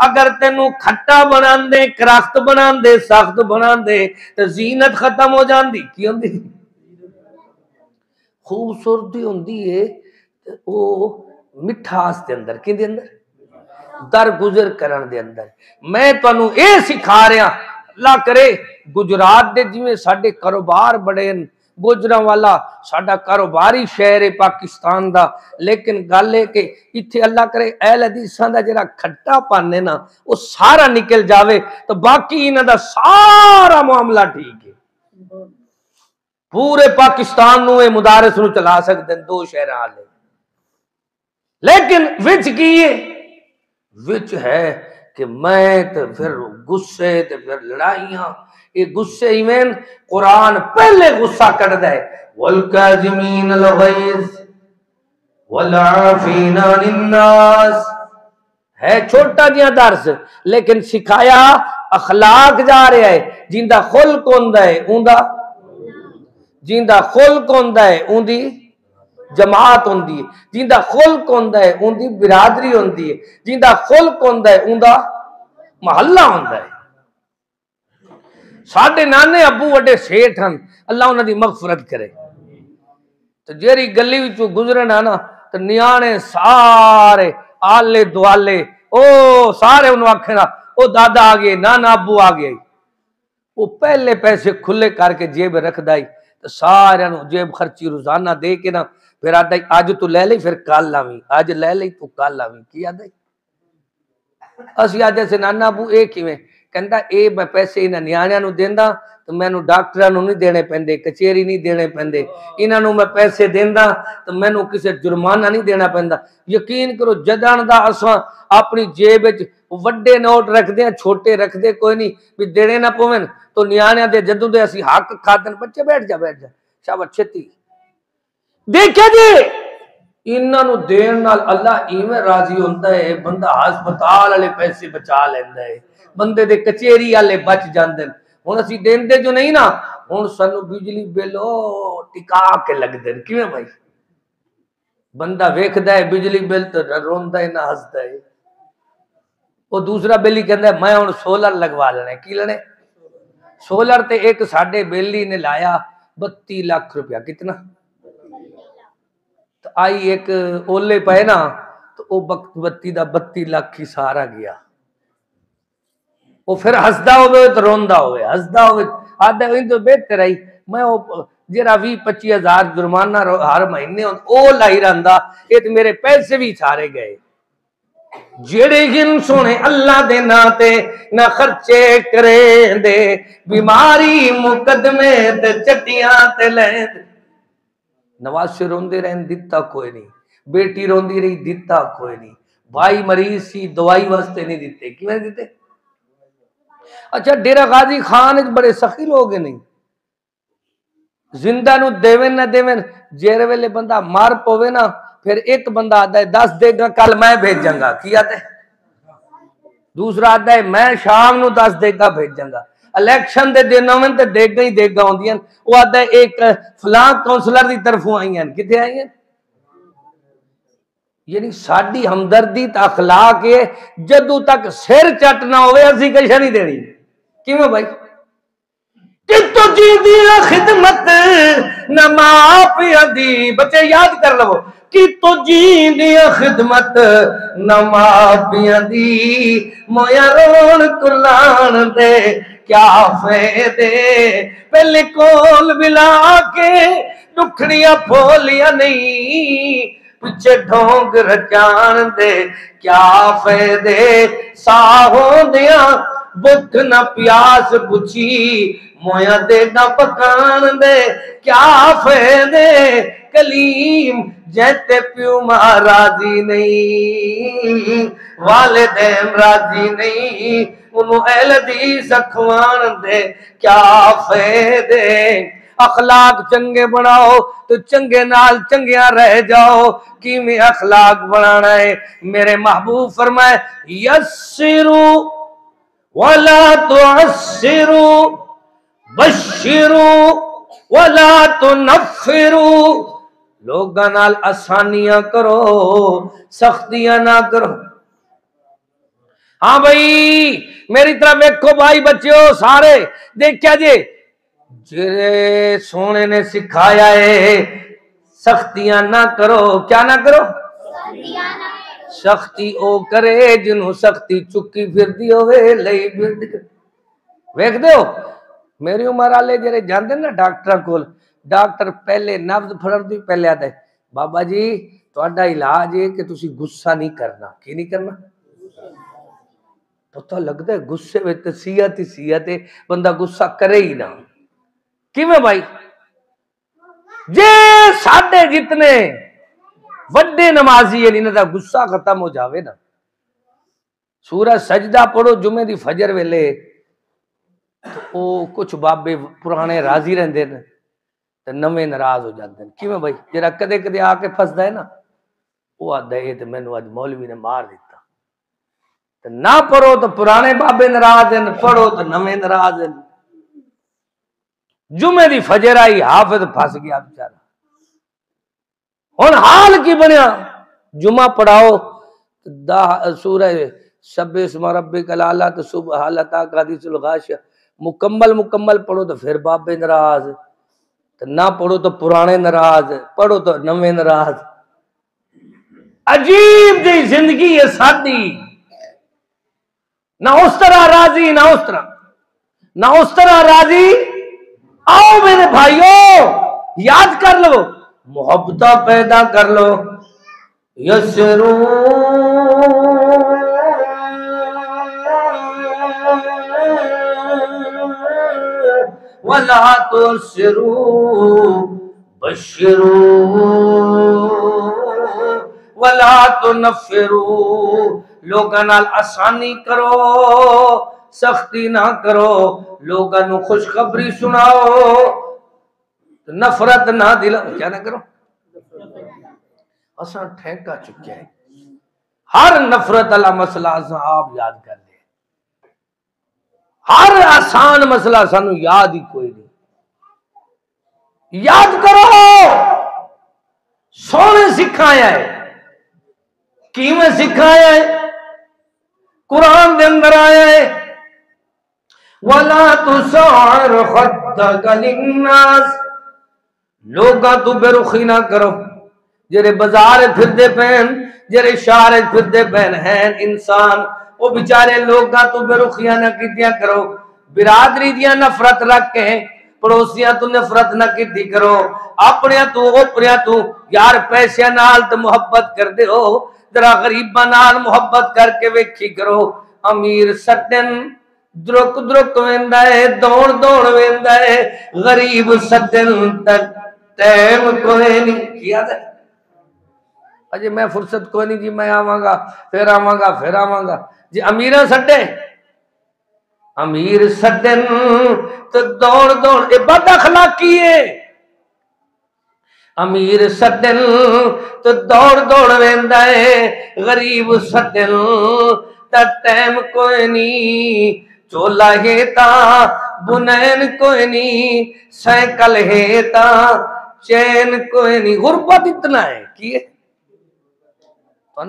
اگر تینوں کھٹا بنان دے کرخت بنان دے سخت بنان دے تو زینت ختم ہو جاندی. کی ہوندی؟ خوبصورتی ہوندی ہے او مٹھاس دے اندر. کی دے اندر؟ درگزر کرن دے اندر. میں تانوں اے سکھا رہا اللہ کرے گجرات دے جویں ساڈے کاروبار بڑے ہیں گوجراں والا ساڈا کاروباری شہر ہے پاکستان دا لیکن گل ہے کہ اتھے اللہ کرے اہل حدیثاں دا جڑا کھٹا پن ہے نا وہ سارا نکل جاوے تو باقی انہاں دا سارا معاملہ ٹھیک ہے. پورے پاکستان نو مدارس نو چلا سکتے ہیں دو شہر والے. لیکن وچ کی ہے وچ ہے کہ میں تے پھر غصے تے پھر لڑائیاں. یہ غصے ایویں قرآن پہلے غصہ کٹ دے والکاظمین الغیظ والعافین عن الناس. ہے چھوٹا جہا درس لیکن سکھایا اخلاق جا رہا ہے. جیندا خلق ہوندا ہے اوندا جیندا خلق ہوندا ہے اوندی جماعت ہوندی ہے. جیندا خلق ہوندا ہے اوندی برادری ہوندی ہے. جیندا خلق ہوندا ہے اوندا محلہ ہوندا ہے. ساڈے نانے ابو وڈے سیٹھ ہن اللہ انہاں دی مغفرت کرے تو جیری گلی وچوں گزرنا نا تو نیانے سارے آلے دوالے او سارے انہوں آکھنا او دادا آ گئے نانا ابو آ گئے. وہ پہلے پیسے کھلے کر کے جیب رکھ دائی تو سارے جیب خرچی روزانہ دے کے نا پھر آدھا آج تو لے لئی پھر کال لاویں، آج لے لئی تو کال لاویں کی آدھا اسی آدھے سے نانا ابو اے کیویں کہندا اے میں پیسے انہاں نیانیاں نو دیندا تو مینوں ڈاکٹراں نو نہیں دینے پیندے، کچہری نہیں دینے پیندے، انہاں نو میں پیسے دیندا تو مینوں کسے جرمانہ نہیں دینا پیندا۔ یقین کرو جدان دا اساں اپنی جیب وچ وڈے نوٹ رکھ دے چھوٹے رکھ دے کوئی نہیں بھی دینے نہ پوین تو نیانیاں دے جدوں دے اسی حق کھادن بچے بیٹھ جا شاباش چھتی دیکھے جی انہاں نو دین نال اللہ ایویں راضی ہوندا ہے، بندہ ہسپتال والے پیسے بچا لیندا ہے، بندے دے کچہری والے بچ جاندے، ہن اسی دیندے جو نہیں نا، ہن سانو بجلی بل ٹکا کے لگدے کیویں بھائی؟ بندہ ویکھدا ہے بجلی بل تو روندا ہے نہ ہسدا ہے، وہ دوسرا بل ہی کہندا ہے میں ہن سولر لگوا لینے، کی لینے سولر تے ایک ساڈے بیلی نے لایا 32 لاکھ روپیہ، کتنا تو آئی ایک اولے پائے نا تو وہ بتی دا 32 لاکھ ہی سارا گیا، وہ پھر ہسدا ہوئے تو روندا ہوئے، ہسدا ہوئے آدھا ہوئی تو بہتر آئی میں وہ جرا 20-25 ہزار جرمانہ ہر مہینے او لائی رہندا یہ تو میرے پیسے بھی سارے گئے۔ جڑے گن سونے اللہ دے ناتے نہ خرچے کریں دے بیماری مقدمے تے چٹیاں تے لیں دے، نواز سے روندے رہن دیتا کوئی نہیں، بیٹی روندی رہی دیتا کوئی نہیں، بھائی مریض سی دوائی واسطے نہیں دیتے، کیوں نہیں دیتے؟ اچھا ڈیرہ غازی خان بڑے سخی لوگ نہیں، زندہ نو دیوین نہ دیوین جیرے ویلے بندہ مار پوے نا پھر ایک بندہ آتا ہے 10 دے گا کل میں بھیجاں گا، کی آتا ہے؟ دوسرا آتا ہے میں شام نو 10 دے گا بھیجاں گا، الیکشن دے دنوں میں تے دے گا ہی دے گا ہوندیاں، وہ آتا ہے ایک فلاں کونسلر دی طرفوں آئی ہیں، کتے آئی ہیں؟ یعنی ساڑی ہمدردی تا اخلاق ہے جدو تک سر چٹ نہ ہوئے اسی کشہ نہیں دینی، کیوں بھائی؟ کہ تو جی دیا خدمت نہ ماں پیا دی، بچے یاد کر لو کہ تو جی دیا خدمت نہ ماں پیا دی مویا رون کلان دے کیا فیدے، پہلے کول بلا کے دکھڑیاں پھولیا نہیں پچھے ڈھونگ رچان دے کیا فیدے، ساہوں دیا بکھ نہ پیاس بچھی مویا دے نہ پکان دے کیا فیدے، کلیم جیتے پیو ماں راضی نہیں والدین راضی نہیں انہوں اہل دی سکھوان دے کیا فیدے۔ اخلاق چنگے بناؤ تو چنگے نال چنگیاں رہ جاؤ، کی میں اخلاق بنانا ہے؟ میرے محبوب فرمائے یسرو ولا تعسرو بشرو ولا تنفرو، لوگاں نال آسانیاں کرو سختیاں نہ کرو۔ ہاں بھائی میری طرح ویکھو بھائی بچیو سارے دیکھیا جی جرے سونے نے سکھایا ہے سختیاں نہ کرو، کیا نہ کرو؟ سختی او کرے جنہوں سختی چکی پھر دی ہوئے لئی پھر دی، ویکھ دیو میری عمر آلے جرے جاندے نا ڈاکٹر کول، ڈاکٹر پہلے نبض پھڑ دی پہلے آتا ہے بابا جی تہاڈا علاج ہے کہ تسی غصہ نہیں کرنا، کی نہیں کرنا؟ پتہ لگتا ہے غصے میں صحت ہی صحت ہے، بندہ غصہ کرے ہی نہ، کیویں بھائی؟ جے ساڈے جتنے وڈے نمازی ہیں انہاں دا غصہ ختم ہو جاوے نا، سورہ سجدہ پڑھو جمعے دی فجر ویلے تو کچھ بابے پرانے راضی رہندے نے تے نویں ناراض ہو جاندے ہیں، کیویں بھائی؟ جڑا کدے کدے آ کے پھسدا ہے نا وہ آدھا ہے تے مینوں اج مولوی نے مار دیتا، تے نہ پڑھو تو پرانے بابے ناراض ہیں، پڑھو تو نویں ناراض ہیں۔ جمعے دی فجر آئی حافظ پھس گیا بیچارہ، ہن حال کی بنیا؟ جمعہ پڑھاؤ سورہ سبح اسم ربک الاعلی تو صبح حالت حدیث الغاشیہ مکمل پڑھو تو پھر بابے ناراض، نہ پڑھو تو پرانے ناراض، پڑھو تو نویں ناراض۔ عجیب جی زندگی ہے سادی، نہ اس طرح راضی نہ اس طرح راضی، آؤ میرے بھائیوں یاد کر لو محبت پیدا کر لو یسرو ولا تسرو بشرو ولا تنفرو لوگاں نال آسانی کرو سختی نہ کرو لوگاں نو خوشخبری سناؤ نفرت نہ دلاؤ کیا نہ کرو اساں ٹھیکا چکے ہیں ہر نفرت والا مسئلہ آپ یاد کر لیں ہر آسان مسئلہ سانو یاد ہی کوئی نہیں یاد کرو سونے سکھایا ہے کیویں سکھایا ہے قرآن دے اندر آیا ہے وَلَا تُسَعِّرْ خَدَّكَ لِلنَّاسِ لوگاں تو بے رخی نہ کرو جڑے بازار پھردے پین جڑے شہر پھردے پین ہیں انسان وہ بیچارے لوگاں تو بے رخیاں نہ کیتیاں کرو برادری دیاں نفرت رکھ کے پڑوسیاں تو نفرت نہ کیتی کرو اپنے تو اوپریاں تو یار پیسے نال تو محبت کر دے ہو ذرا غریباں نال محبت کر کے ویکھی کرو امیر سٹن درک درک ویندا ہے دوڑ دوڑ ویندا ہے غریب سٹن تک ٹائم کوئی نہیں کیا تھا اجے میں فرصت کوئی نہیں جی میں آواں گا پھر آواں گا پھر آواں گا جی امیراں سٹے امیر سٹن تو دوڑ دوڑ اے بد اخلاقی ہے امیر سٹن تو دوڑ دوڑ ویندا ہے غریب سٹن تا ٹائم کوئی نہیں چولا ہے تا بنین کوئی نہیں سائیکل ہے تا چین کوئی نہیں غربت اتنا ہے کیے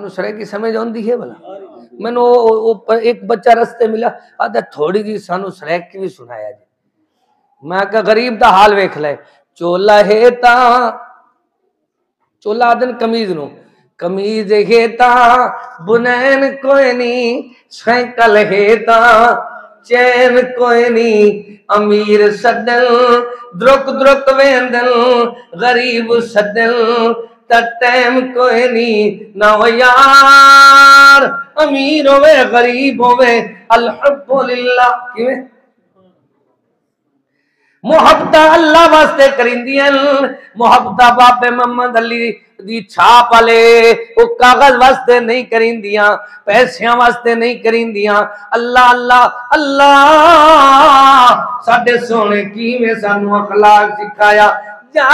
سرے کی سمجھ آندی ہے بلا میں نے ایک بچہ رستے ملا آدھا تھوڑی جی سانو سریک کی بھی سنایا جی میں کہا غریب دا حال ویکھ لے چولا ہے تا چولا آدن کمیز نو کمیز ہے تا بنین کوئی نہیں سائیکل ہے تا چین کوئی نہیں امیر سڈن درک درک ویندن غریب سڈن تا ٹائم کوئی نہیں نہ ہو یار امیر ہوئے غریب ہوئے الحب للہ کیویں محبت اللہ واسطے کریندیاں محبت بابے محمد علی دی چھاپ والے وہ کاغذ واسطے نہیں کریندیاں پیسیاں واسطے نہیں کریندیاں اللہ اللہ اللہ ساڈے سونے کیویں سانو اخلاق سکھایا جا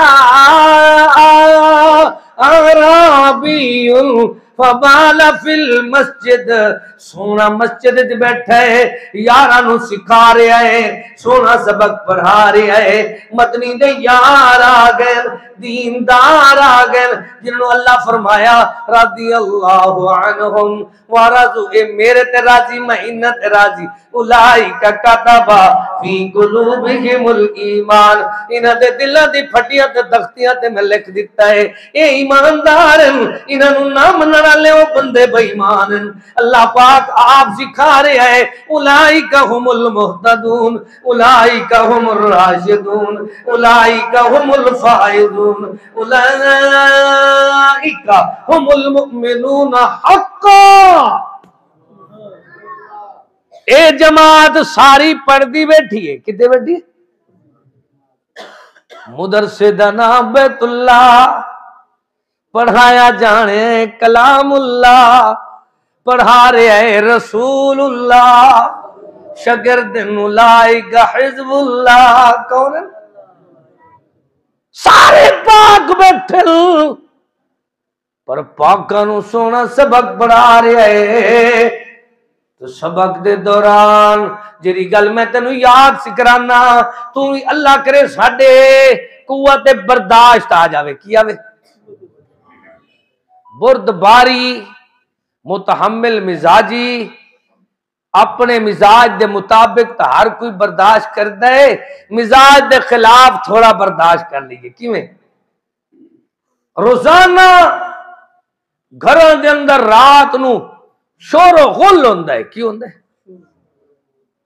عربی فبال فی المسجد سونا مسجد وچ بیٹھا ہے یاراں نو سکھا رہا ہے سونا سبق پڑھا رہا ہے مدنی دے یار آ گئے دیندار آ گئے جنہوں اللہ فرمایا رضی اللہ عنہم ورضوا اے میرے تے راضی میں انت راضی اولئک کتب فی قلوبہم الایمان انہاں دے دلاں دی پھٹیاں تے تختیاں تے میں لکھ دیتا ہے اے ایماندار انہاں نو نہ منن والے او بندے بے ایمان اللہ پاک آپ سکھا رہے ہیں اولئک هم المہتدون اولئک هم الراشدون اولئک هم الفائزون اولئک هم المؤمنون حقا اے جماعت ساری پڑھ دی بیٹھی ہے کتے بیٹھی ہے مدرسے دا نام بیت اللہ پڑھایا جانے کلام اللہ پڑھا رہے رسول اللہ شگرد اولئک حزب اللہ کون ہے سارے پاک بیٹھے پر پاکاں نو سونا سبق پڑھا رہے تو سبق دے دوران جری گل میں تینوں یاد سکرانا تو اللہ کرے ساڈے قوت برداشت آ جاوے کی آوے بردباری متحمل مزاجی اپنے مزاج دے مطابق تو ہر کوئی برداشت کر دے مزاج دے خلاف تھوڑا برداشت کر لیجئے کیویں روزانہ گھروں دے اندر رات نو شور و غل ہوندا ہے کی ہوندا ہے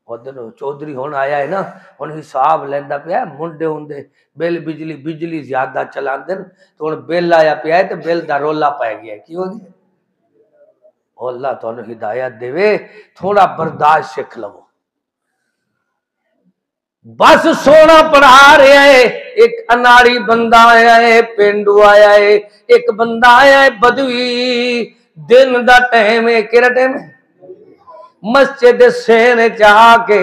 ادھر چودھری ہون آیا ہے نا، ہن حساب لیندا پیا منڈے ہوندے بل بجلی زیادہ چلاندے تو ہن بل آیا پیا ہے تے بل دا رولا پے گیا کی ہو گیا؟ اللہ تانوں ہدایت دے، تھوڑا برداشت سکھ لو۔ بس سونا پڑھا رہا ہے، ایک اناڑی بندہ آیا ہے، پینڈو آیا ہے، ایک بندہ آیا ہے بدوی، دن دا ٹائم ہے، کیڑا ٹائم ہے؟ مسجد سینے چاہ کے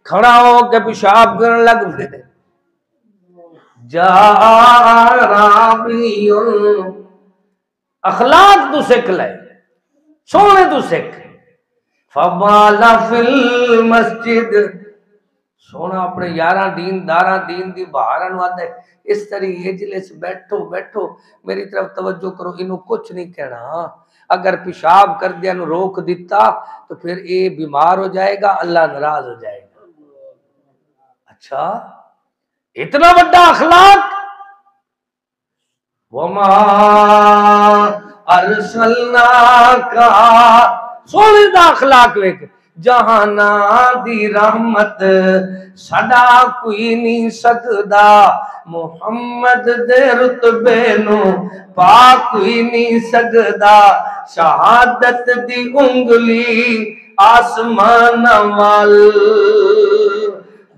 کھڑا ہو کے پیشاب کرنے لگ پڑے، جا رابیون، اخلاق تو سکھ لے، سونے تو سکھ، فبالا فی المسجد، سونا اپنے یاراں دین داراں دین دی بہاراں نو آدھے اس طرح اجلس بیٹھو بیٹھو میری طرف توجہ کرو، انہوں کچھ نہیں کہنا، اگر پیشاب کر دیا نو روک دیتا تو پھر اے بیمار ہو جائے گا، اللہ ناراض ہو جائے گا۔ اچھا اتنا بڑا اخلاق، وما ارسلناک، سونے دا اخلاق ویکھ، جہانا دی رحمت سڈا کوئی نہیں سکدا، محمد دے رتبے نو پا کوئی نہیں سکدا، شہادت دی انگلی آسمان وال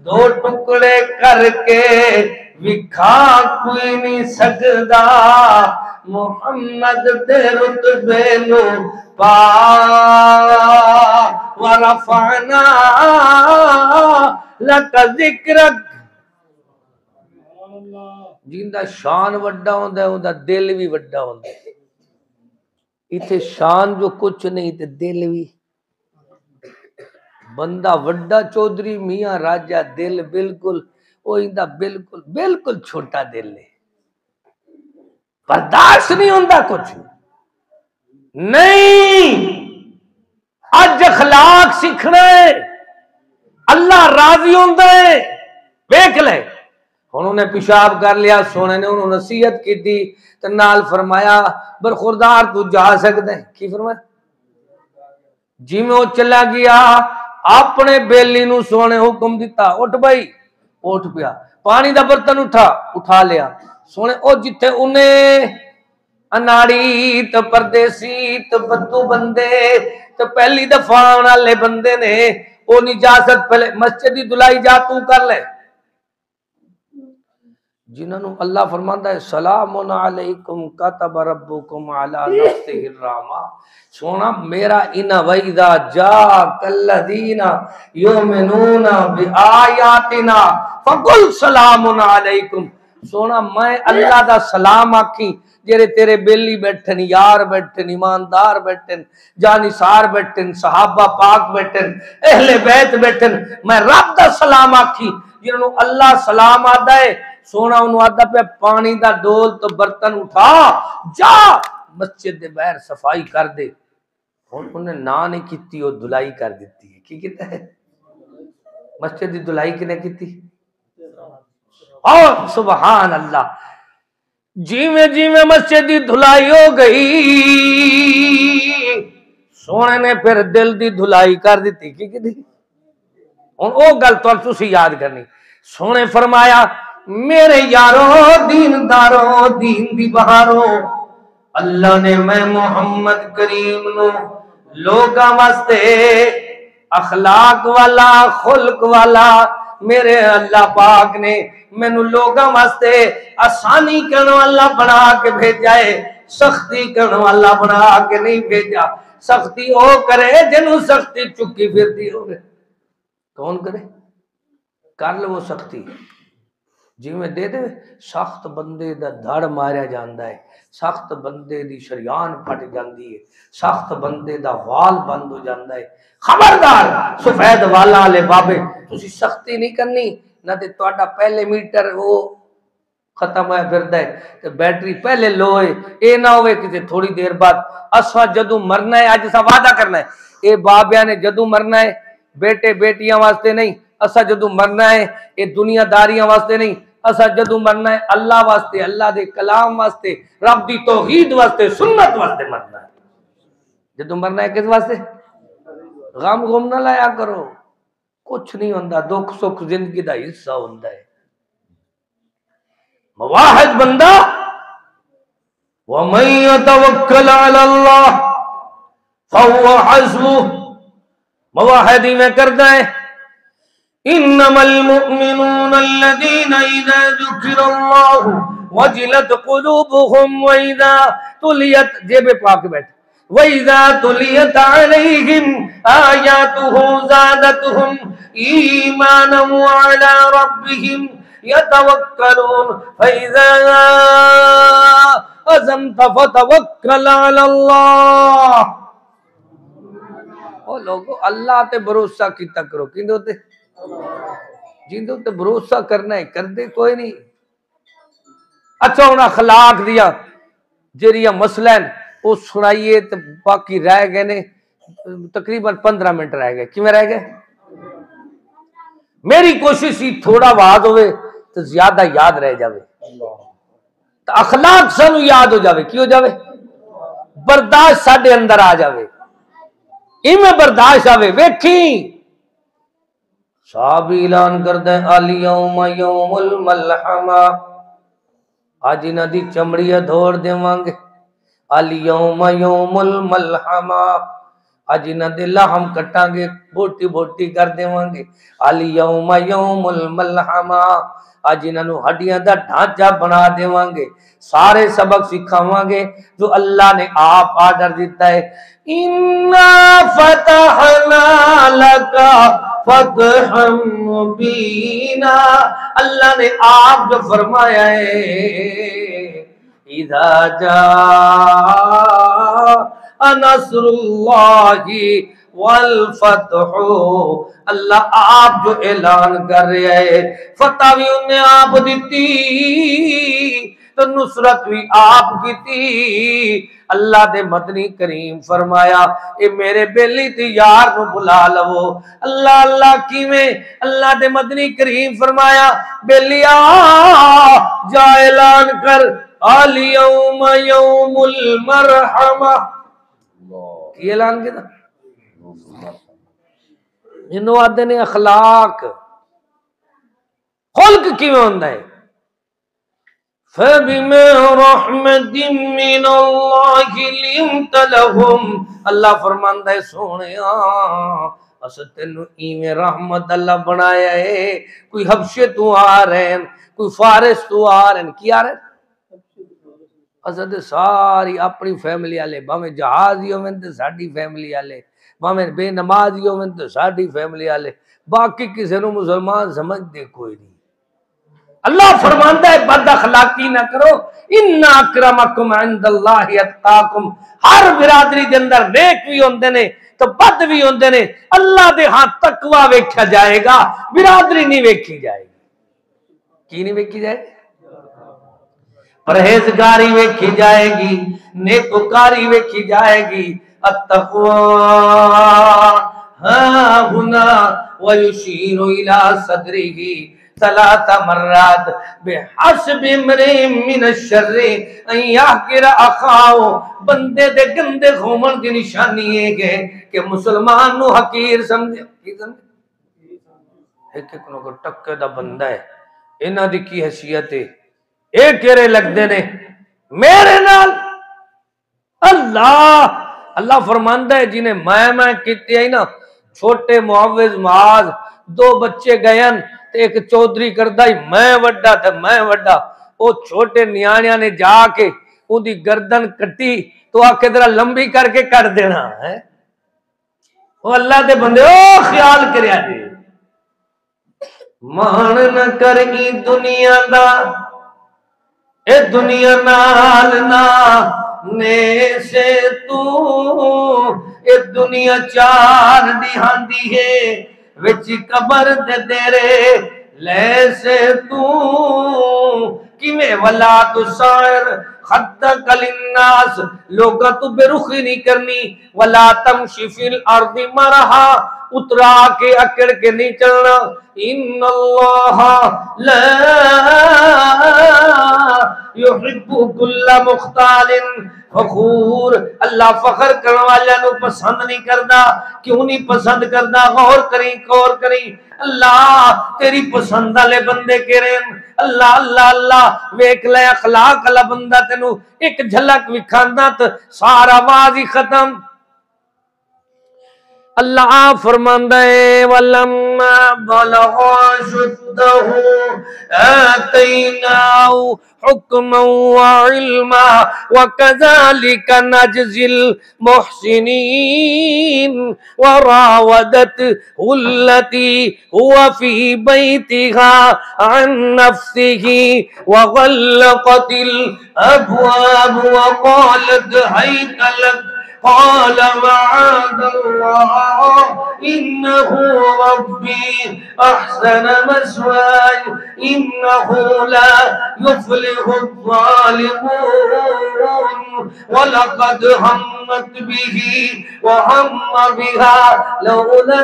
دو ٹکڑے کر کے وکھا کوئی نہیں سکدا، محمد دے رتبے نو پا، ورفعنا لک ذکرک، جیندا شان وڈا ہوندا ہے اوندا دل بھی وڈا ہوندا ہے، ایتھے شان جو کچھ نہیں تے دل بھی، بندہ وڈا چودھری میاں راجہ دل بالکل وہ ایندا بالکل بالکل چھوٹا دل ہے، برداشت نہیں ہوندا کچھ نہیں۔ اج اخلاق سیکھنا ہے، اللہ راضی ہوندا ہے، دیکھ لے۔ انہوں نے پیشاب کر لیا، سونے نے انہوں نے نصیحت کی تھی تے نال فرمایا برخوردار تو جا سکتا ہے، کی فرمایا؟ جی میں وہ چلا گیا، اپنے بیلی نو سونے حکم دیتا، اٹھ بھائی، اٹھ پیا، پانی دا برتن اٹھا لیا، سونے او جتھے انہیں اناڑی تو پردیسی تو بدو بندے تو پہلی دفعہ والے بندے نے وہ نجاست پہلے مسجد دی دلائی جا تو کر لے، جنہوں اللہ فرماندا ہے سلام علیکم کتب ربکم علی نفسہ الرحمہ، سونا میرا ان وَإِذَا جَاءَكَ الَّذِينَ يُؤْمِنُونَ بِآيَاتِنَا فَقُلْ سَلَامٌ عَلَيْكُمْ، سونا میں اللہ دا سلام آکھی جڑے تیرے بیلی بیٹھن، یار بیٹھن، ایماندار بیٹھن، جانثار بیٹھن، صحابہ پاک بیٹھن، اہل بیت بیٹھن، میں رب دا سلام آکھی جنہوں اللہ سلام آدھا ہے، سونا انہوں آدھا پہ پانی دا ڈول تو برتن اٹھا جا مسجد دے باہر صفائی کر دے، اور انہیں نہ نہیں کیتی وہ دلائی کر دیتی ہے، کی کہتا ہے؟ مسجد دی دلائی کنے کیتی؟ اور سبحان اللہ، جی میں مسجد دی دھلائی ہو گئی، سونے نے پھر دل دی دھلائی کر دیتی، کی تھی؟ او گل تو تسی یاد کرنی، سونے فرمایا میرے یارو دیندارو دین دی بہارو، اللہ نے میں محمد کریم نو لوگاں واسطے اخلاق والا خلق والا، میرے اللہ پاک نے مینوں لوگاں واسطے آسانی کرنے والا بنا کے بھیجا ہے، سختی کرنے والا بنا کے نہیں بھیجا۔ سختی او کرے جنوں سختی چکی پھرتی ہوگی، کون کرے؟ کر لو وہ سختی، جی میں دے دے سخت بندے دا دھڑ ماریا جاندا ہے، سخت بندے دی شریان پھٹ جاندی ہے، سخت بندے دا وال بند ہو جاندا ہے۔ خبردار سفید والا لے بابے، تسی سختی نہیں کرنی، نہ تے تہاڈا پہلے میٹر وہ ختم ہوا پھردا ہے تے بیٹری پہلے لو ہے، اے نہ ہوئے کہ تھوڑی دیر بعد اسا جدوں مرنا ہے، اج اسا وعدہ کرنا ہے، اے بابیاں نے جدوں مرنا ہے، بیٹے بیٹیاں واسطے نہیں، اسا جدوں مرنا ہے اے دنیا داریاں واسطے نہیں، اسا جدوں مرنا ہے اللہ واسطے، اللہ دے کلام واسطے، رب دی توحید واسطے، سنت واسطے مرنا ہے۔ جدوں مرنا ہے کس واسطے؟ غم نہ لایا کرو، کچھ نہیں ہوندا، دکھ سکھ زندگی دا حصہ ہوندا ہے۔ مواحد بندہ وَمَن يَتَوَكَّلْ عَلَى اللَّهِ فَهُوَ حَسْبُهُ، مواحدی میں کرتا ہے انما المؤمنون الذين اذا ذكر الله وجلت قلوبهم واذا تليت جیب پاک بیٹھ واذا تليت عليهم آياته زادتهم ایمانا وعلى ربهم يتوكلون فاذا عزمت فتوکل على الله۔ او لوگو اللہ تے بھروسہ کیتا کرو، کیندے تے جیندے تے بھروسہ کرنا ہے، کر دے کوئی نہیں۔ اچھا ہن اخلاق دیا جڑیاں مسئلہ ہیں وہ سنائیے، تے باقی رہ گئے نے تقریباً 15 منٹ رہ گئے۔ کیویں رہ گئے؟ میری کوشش ہی تھوڑا واضح ہوئے تو زیادہ یاد رہ جاوے، تو اخلاق سانو یاد ہو جاوے، کی ہو جاوے؟ برداشت ساڈے اندر آ جاوے، میں برداشت آوے۔ ویکھی صحابی اعلان کردہ الیوم یوم الملحمہ، آج انہاں دی چمڑیاں دھوڑ دیواں گے، الیوم یوم الملحمہ، آج انہاں دے لحم کٹاں گے، بوٹی بوٹی کر دیواں گے، الیوم یوم الملحمہ، آج انہاں نو ہڈیاں دا ڈھانچہ بنا دیواں گے، سارے سبق سکھاواں گے جو اللہ نے آپ آرڈر دیتا ہے۔ اِنَّا فَتَحْنَا لَكَ فَتْحًا مُبِينًا، اللہ نے آپ جو فرمایا ہے اِذَا جَاءَ نَصْرُ اللَّهِ وَالْفَتْحُ، اللہ آپ جو اعلان کر رہے ہیں، فتح بھی انہیں آپ دیتی تو نصرت بھی آپ کی تھی۔ اللہ دے مدنی کریم فرمایا اے میرے بیلی تے یار نو بلا لو، اللہ اللہ کیویں؟ اللہ دے مدنی کریم فرمایا بیلیا جا اعلان کر الیوم یوم المرحمہ، کی اعلان کیتا؟ جنہوں آدھے نے اخلاق خلق کیویں ہوندا ہے؟ فَبِمَا رَحْمَةٍ مِّنَ اللَّهِ لِنْتَ لَهُمْ، اللہ فرماندا ہے سونیا اسا تینو ایویں رحمت اللہ بنایا ہے، کوئی حبشے تو آ رہے ہیں، کوئی فارس تو آ رہے ہیں، کی آ رہے ہیں؟ اسا تے ساری اپنی فیملی والے، بھاویں جہازی ہوویں تے ساڈی فیملی والے، بھاویں بے نمازی ہوویں تے ساڈی فیملی والے، باقی کسی نو مسلمان سمجھ دے کوئی نہیں۔ اللہ فرماندا ہے بد اخلاقی نہ کرو، ان اکرمکم عند اللہ اتقاکم، ہر برادری دے اندر نیک بھی ہوندے نے تو بد بھی ہوندے نے، اللہ دے ہاں تقوی ویکھیا جائے گا، برادری نہیں ویکھی جائے گی۔ کی نہیں ویکھی جائے گی؟ پرہیزگاری ویکھی جائے گی، نیکوکاری ویکھی جائے گی۔ التقوی ہاں ہنا ویشیر الی صدرہ ثلاث مرات بحسب امرئ من الشر ان یحقر اخاہ، بندے دے گندے ہومن دی نشانی ہے کہ مسلمان نو حقیر سمجھے۔ ایک ایک نو ٹکے دا بندہ ہے، انہاں دی کی حیثیت ہے، اے کیرے لگدے نے میرے نال؟ اللہ فرماندا ہے جنہیں میں کیتے آئی نا، چھوٹے معوذ معاذ دو بچے گئے تے ایک چودھری کردا ہی میں وڈا تے میں وڈا، او چھوٹے نیانیاں نے جا کے اون دی گردن کٹی تو آکے ذرا لمبی کر کے کر دینا ہے۔ او اللہ دے بندے او خیال کریا جی، مان نہ کر ای دنیا دا، اے دنیا نال نہ نے سے تو، اے دنیا چار دیہاندی ہے وچ قبر دے دیرے لے سے تو، کیویں ولا تسائر خدک للناس، لوگا تو بے رخی نہیں کرنی، ولا تمشی فی الارض مرحا، اترا کے اکڑ کے نہیں چلنا، ان اللہ لا يحب كل مختال فخور اللہ فخر کرنے والے نو پسند نہیں کردا. کیوں نہیں پسند کردا؟ غور کریں اللہ تیری پسند والے بندے کہڑے ہیں؟ اللہ اللہ اللہ ویکھ لے اخلاق والا بندہ تینو ایک جھلک وکھاندا تے سارا آواز ہی ختم. اللہ فرماندا ہے ولما بلغ اشدہ آتیناہ حکما وعلما وکذالک نجزی المحسنین وراودته التی هو فی بیتها عن نفسه وغلقت الابواب وقالت هیت لک قال معاذ الله إنه ربي أحسن مثواي إنه لا يفلح الظالمون ولقد همت به وهم بها لولا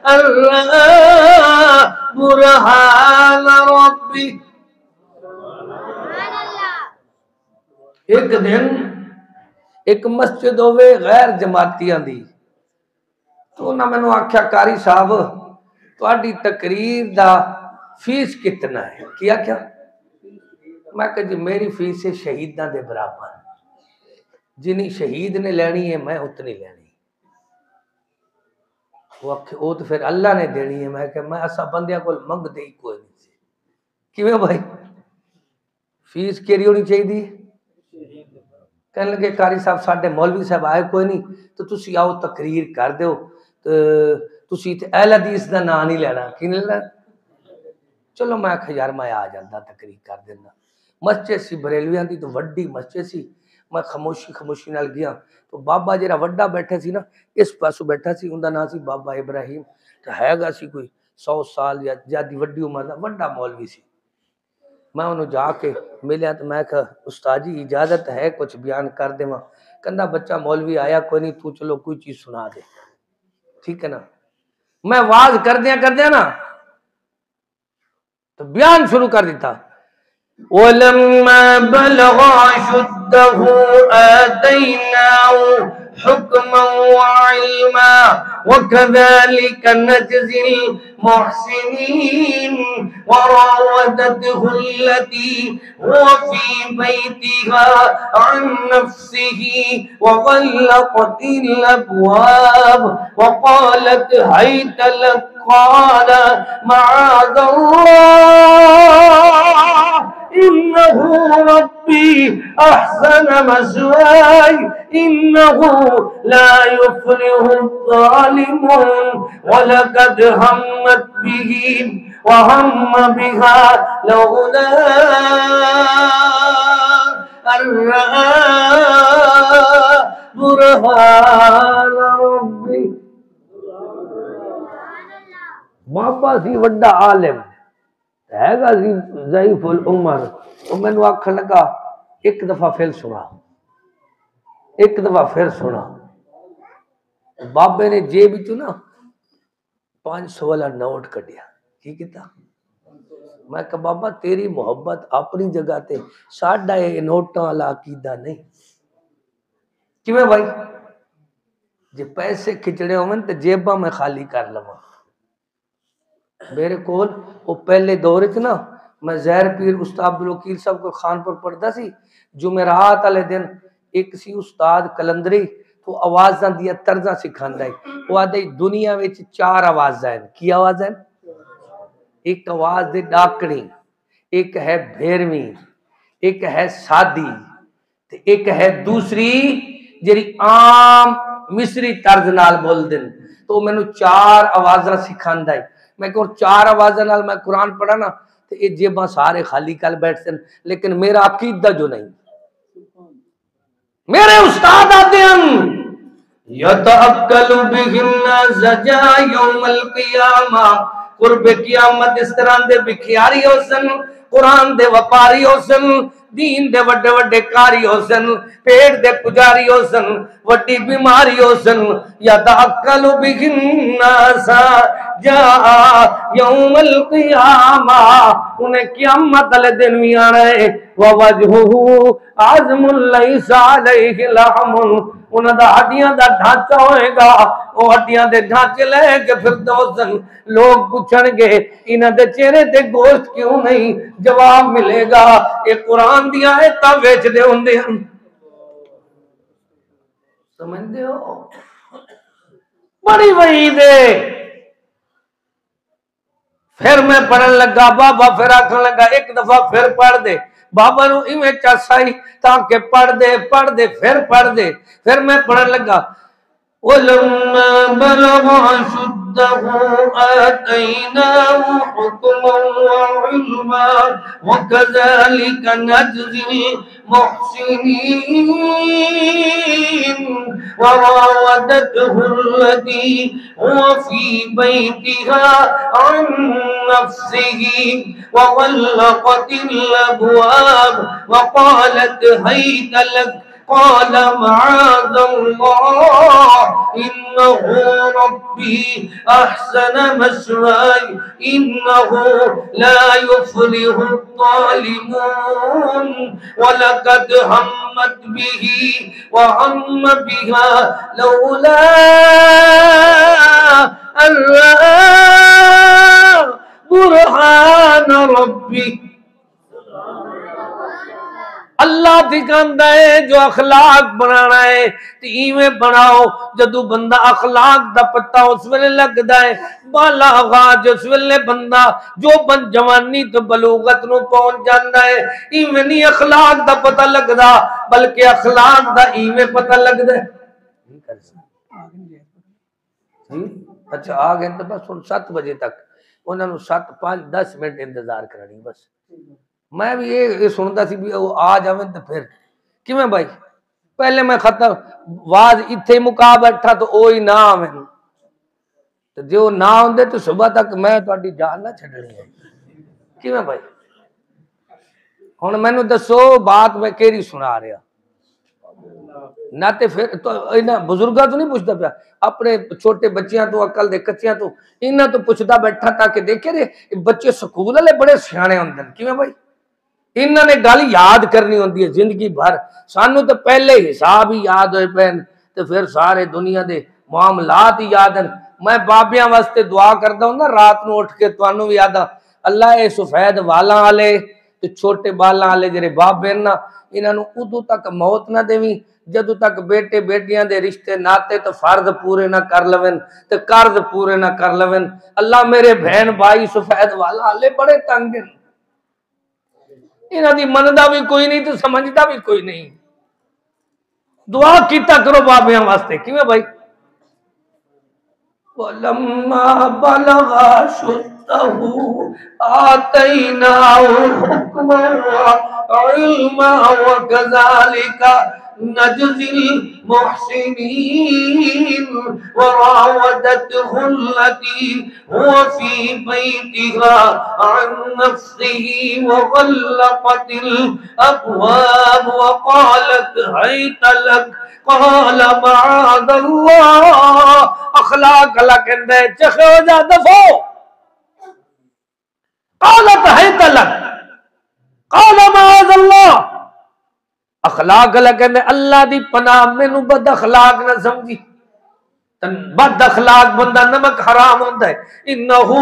أن رأى برهان ربه. ایک دن ایک مسجد ہوئے غیر جماعتیاں دی تو انہاں میں نے آکھیا قاری صاحب تہاڈی تقریر دا فیس کتنا ہے؟ کیا میں کہ جی میری فیس ہے شہیداں دے برابر، جنی شہید نے لینی ہے میں اتنی لینی. وہ تو پھر اللہ نے دینی ہے. میں کہ میں اسا بندیاں کول منگ دے ہی کوئی نہیں سی. کیویں بھائی فیس کیڑی ہونی چاہیے؟ کہنے لگے قاری صاحب ساڈے مولوی صاحب آئے کوئی نہیں تو تسی آؤ تقریر کر دیو تسی تے اہل حدیث دا نام نہیں لینا. کی نہیں لینا؟ چلو میں آکھیا یار میں آ جاندا تقریر کر دینا. مسجد سی بریلویاں دی تو وڈی مسجد سی. میں خاموشی نال گیا تو بابا جڑا وڈا بیٹھا سی نا اس پاسو بیٹھا سی، اوندا نام سی بابا ابراہیم. تو ہے گا سی کوئی 100 سال یا زیادہ وڈی عمر دا وڈا مولوی سی. میں انہوں جا کے ملیا تو میں کہا استاد جی اجازت ہے کچھ بیان کر دے. ماں کہندا بچہ مولوی آیا کوئی نہیں تو چلو کوئی چیز سنا دے. ٹھیک ہے نا. میں واز کر دیا نا تو بیان شروع کر دیتا. وَلَمَّا بَلَغَ أَشُدَّهُ آتَيْنَاهُ حُكْمًا وَعِلْمًا وَكَذَلِكَ نَجْزِي الْمُحْسِنِينَ وَرَاوَدَتْهُ الَّتِي هُوَ فِي بَيْتِهَا عَن نَّفْسِهِ وَغَلَّقَتِ الْأَبْوَابَ وَقَالَتْ هَيْتَ لَكَ قَالَ مَعَاذَ اللَّهِ إنه ربي أحسن مثواي إنه لا يفلح الظالمون ولقد همت به وهم بها لولا أن رأى برهان ربي. بابا سی وڈا عالم ہے گا ضعیف العمر. وہ میں نے آکھن لگا ایک دفعہ پھر سنا. بابے نے جیب تو نا 500 والا نوٹ کڈیا. کی کیتا؟ میں کہا بابا تیری محبت اپنی جگہ تے ساڈا یہ نوٹاں والا عقیدہ نہیں. کیویں بھائی جے پیسے کھچڑے ہون تے جیباں میں خالی کر لواں. میرے کول وہ پہلے دور چ نا میں زہر پیر استاد عبدالوکیل صاحب کو خانپور پڑھتا سی. جمعرات والے دن ایک سی استاد کلندری تو آوازاں دیا طرزاں سکھاندا ہے. وہ آدھے دنیا وچ 4 آوازاں ہیں. کی آواز ہے؟ ایک آواز دے ڈاکڑی، ایک ہے بھیرویں، ایک ہے سادی تے ایک ہے دوسری جڑی عام مصری طرز نال بول دین. تو مینوں 4 آوازاں سکھاندا ہے. میں کہ 4 آوازاں نال میں قرآن پڑھا نا تو یہ جیباں سارے خالی کر بیٹھتے ہیں لیکن میرا عقیدہ جو نہیں. میرے استاد آتے ہیں یتعقل بہن زجا یوم القیامہ. قرب قیامت اس طرح دے بکھیاری ہو سن، قرآن دے وپاری ہو سن، دین دے وڈے وڈے کاری ہو سن، پیٹ دے پجاری ہو سن، وڈی بیماری ہو سن. یتعقل بہن ناسا جا یوم القیامہ انہیں قیامت والے دن بھی آنا ہے ووجہہ عظم لیس علیہ لحم انہاں دا ہڈیاں دا ڈھانچہ ہوئے گا وہ ہڈیاں دے ڈھانچے لے کے پھر دوزن لوگ پوچھن گے انہاں دے چہرے تے گوشت کیوں نہیں جواب ملے گا یہ قرآن دی آیتاں وچ دے ہوندے ہیں سمجھتے ہو بڑی وعید ہے پھر میں پڑھن لگا بابا پھر آکھن لگا ایک دفعہ پھر پڑھ دے بابا نو ایویں چاسائی تاکہ پڑھ دے پھر میں پڑھن لگا وَلَمَّا بَلَغَ أَشُدَّهُ آتَيْنَاهُ حُكْمًا وَعِلْمًا وَكَذَلِكَ نَجْزِي الْمُحْسِنِينَ وَرَاوَدَتْهُ الَّتِي هُوَ فِي بَيْتِهَا عَن نَفْسِهِ وَغَلَّقَتِ الْأَبْوَابَ وَقَالَتْ هَيْتَ لَكَ قال معاذ الله إنه ربي أحسن مثواي إنه لا يفلح الظالمون ولقد همت به وهم بها لولا أن رأى برهان ربي اللہ دکھاندا ہے جو اخلاق بنانا ہے ایویں بناؤ جدو بندہ اخلاق دا پتہ اس ویلے لگدا ہے بالاغا جس ویلے بندہ جو بن جوانی تو بلوغت نو پہنچ جاندا ہے ایویں نہیں اخلاق دا پتہ لگدا بلکہ اخلاق دا ایویں پتہ لگدا ہے اچھا آ گئے تو بس 7 بجے تک انہاں نو 7 5 10 منٹ انتظار کرنی بس میں بھی یہ سنتا سی بھی وہ آ جاویں تو پھر کیویں بھائی پہلے میں ختم واز اتھے مکا بیٹھا تو وہی نہ آویں تو جو نہ ہوندے تو صبح تک میں تہاڈی جان نہ چھڈنی ہے کیویں بھائی ہن مینوں دسو بات میں کیڑی سنا رہا نہ تے پھر تو انہاں بزرگاں تو نہیں پوچھدا پیا اپنے چھوٹے بچیاں تو عقل دے کچیاں تو انہاں تو پوچھدا بیٹھا تاکہ دیکھے رے بچے سکول والے بڑے سیانے ہوندے ہیں کیویں بھائی انہوں نے گل یاد کرنی ہوتی ہے زندگی بھر سانو تو پہلے حساب ہی یاد ہوئے پین تو پھر سارے دنیا دے معاملات ہی یاد ہیں میں بابیاں واسطے دعا کرتا ہوں نا رات نو اٹھ کے تانوں بھی یاد اللہ اے سفید والاں والے تے چھوٹے بالاں والے جڑے بابے نا انہاں نو ادو تک موت نہ دیویں جدو تک بیٹے بیٹیاں دے رشتے ناتے تو فرض پورے نہ کر لویں تے قرض پورے نہ کر لویں اللہ میرے بہن بھائی سفید والا والے بڑے تنگ ہیں انہاں دی مندا بھی کوئی نہیں تو سمجھدا بھی کوئی نہیں دعا کیتا کرو بابیاں واسطے کیویں بھائی وَلَمَّا بَلَغَ أَشُدَّهُ آتَيْنَاهُ حُكْمًا وَعِلْمًا وَكَذَلِكَ نجزي المحسنين وراودته التي هو في بيتها عن نفسه وغلقت الأبواب وقالت هيت لك قال معاذ الله اخلاق اللہ کہندے چخو جا دفو قالت هيت لك قال معاذ الله اخلاق اللہ کہندے اللہ دی پناہ مینوں بد اخلاق نہ سمجھی بد اخلاق بندہ نمک حرام ہوندا ہے انہو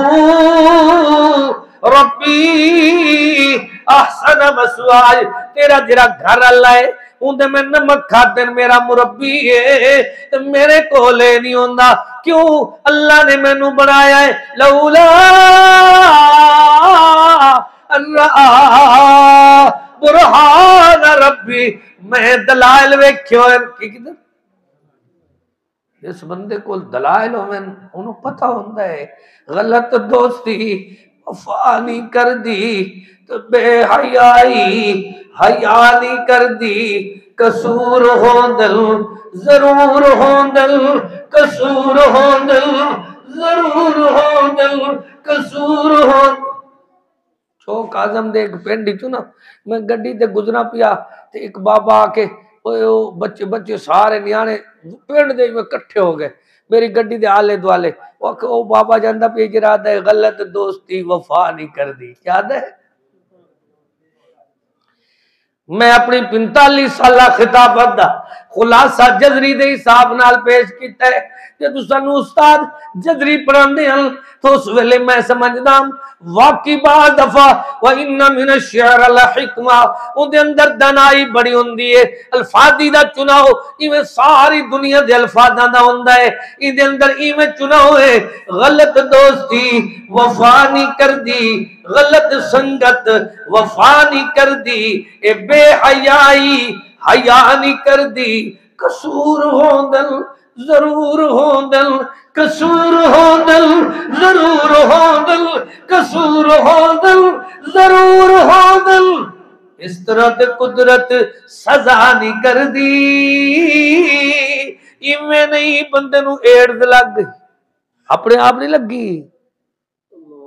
ربی احسن مسواج تیرا جڑا گھر اللہ ہے اندے میں نمک کھاتے میرا مربی ہے تو میرے کولے نہیں ہوندا کیوں اللہ نے مینوں بنایا ہے لولا برہان ربی میں دلائل ویکھیو کی کدھر اس بندے کو دلائل ہوئے انہوں پتہ ہوندہ ہے غلط دوستی وفا نہیں کر دی تو بے حیائی حیا نہیں کر دی قصور ہوندل ضرور ہوندل قصور ہوندل ضرور ہوندل قصور ہوندل چوک آزم دے ایک پینڈی تو نا میں گڈی تے گزرا پیا تے ایک بابا آ کے بچے سارے نیانے پینڈ دے میں کٹھے ہو گئے میری گڈی دے آلے دوالے وہ بابا جاندہ پہ اجراد ہے غلط دوستی وفا نہیں کر دی. کیا ہے؟ میں اپنی 45 سالہ خطابت دا خلاصہ جذری دے حساب نال پیش کیتا ہے. جدو سانو استاد جذری پڑھاندے ہیں تو اس ویلے میں سمجھدا واقعی بعض دفعہ وَإِنَّ مِنَ الشِّعْرِ لَحِکْمَةً اون دے اندر دانائی بڑی ہوندی ہے. الفاظی دا چناؤ ایویں ساری دنیا دے الفاظاں دا ہوندا ہے. این دے اندر ایویں چناؤ ہے غلط دوستی وفا نہیں کردی, غلط سنگت وفا نہیں کردی, اے بے حیائی حیا نہیں کردی, قصور ہوندن ضرور ہوندن, قصور ہوندن ضرور ہوندن, قصور ہوندن ضرور ہوندن. اس طرح تے قدرت سزا نہیں کر دی. ایویں نہیں بندے نو ایڈز لگ گئی اپنے آپ نہیں لگی.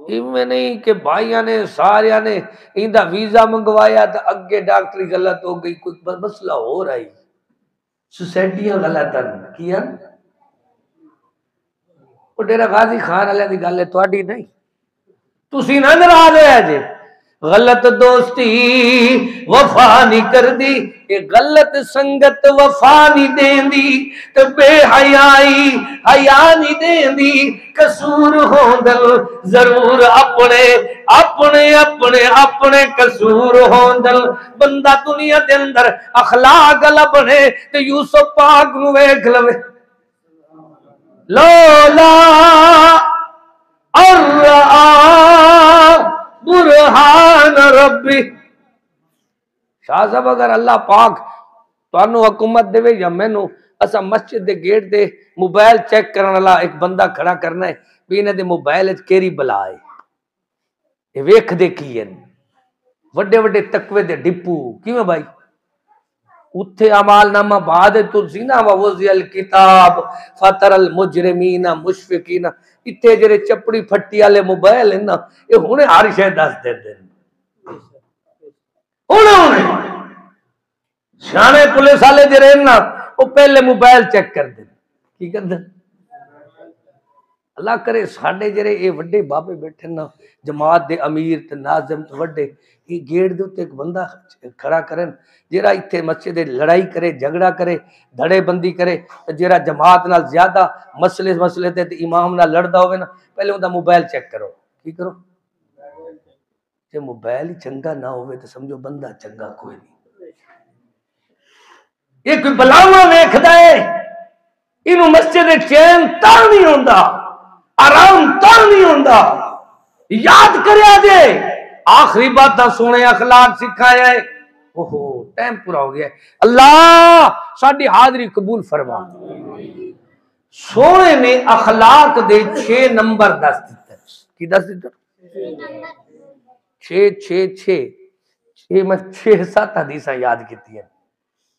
ایویں نہیں کہ بھائیاں نے ساریاں نے ایندہ ویزا منگوایا تو اگے ڈاکٹری غلط ہو گئی, کوئی مسئلہ ہو رہا ہے, سوسائٹیاں غلط ہیں. کیا وہ ڈیرہ غازی خان علیہ دی گل ہے تہاڈی نہیں, تسی نہ ناراض ہویا جے. غلط دوستی وفا نہیں کر دی, یہ غلط سنگت وفا نہیں دین دی, تو بے حیائی حیا نہیں دین دی, قصور ہوندل ضرور اپنے اپنے اپنے اپنے قصور ہوندل. بندہ دنیا دے اندر اخلاق لبنے تے یوسف پاک نو ویکھ لوے. لولا ارآ برہان ربی. شاہ صاحب اگر اللہ پاک تانوں حکومت دے یا مینوں اسا مسجد دے گیٹ دے موبائل چیک کرن والا ایک بندہ کھڑا کرنا ہے بھی انہاں دے موبائل وچ کیڑی بلا ہے, اے ویکھ دے کی ہیں وڈے وڈے تقوی دے ڈپو کیویں بھائی اتھے اعمال نامہ بعد تلسی نا ووضع الکتاب فتر المجرمین مشفقین. اتھے جڑے چپڑی پھٹی والے موبائل ہیں نا اے ہنے ہر شے دس دے دین. ہنے سیانے پولیس والے جڑے نا او پہلے موبائل چیک کر دین. کی کردے؟ اللہ کرے ساڈے جڑے اے وڈے بابے بیٹھے نا جماعت دے امیر تے ناظم تے وڈے یہ گیٹ دے تے ایک بندہ کھڑا کرن جیڑا اتھے مسجد لڑائی کرے جھگڑا کرے دھڑے بندی کرے, جیڑا جماعت نال زیادہ مسئلے تے امام نال لڑدا ہوے نا پہلے اوندا موبائل چیک کرو. کی کرو؟ جے موبائل ہی چنگا نہ ہوے تے سمجھو بندہ چنگا کوئی نہیں. یہ کوئی بلاواں ویکھدا ہے اینو مسجد چین تا نہیں ہوندا, آرام تا نہیں ہوندا. یاد کریا جے آخری بات سونے اخلاق سکھایا ہے. اوہو ٹائم پورا ہو گیا ہے. اللہ ساڈی حاضری قبول فرما. سونے نے اخلاق دے 6 نمبر دس دیتا ہے. کی دس دیتا؟ 6 میں 6-7 حدیثاں یاد کیتی ہیں.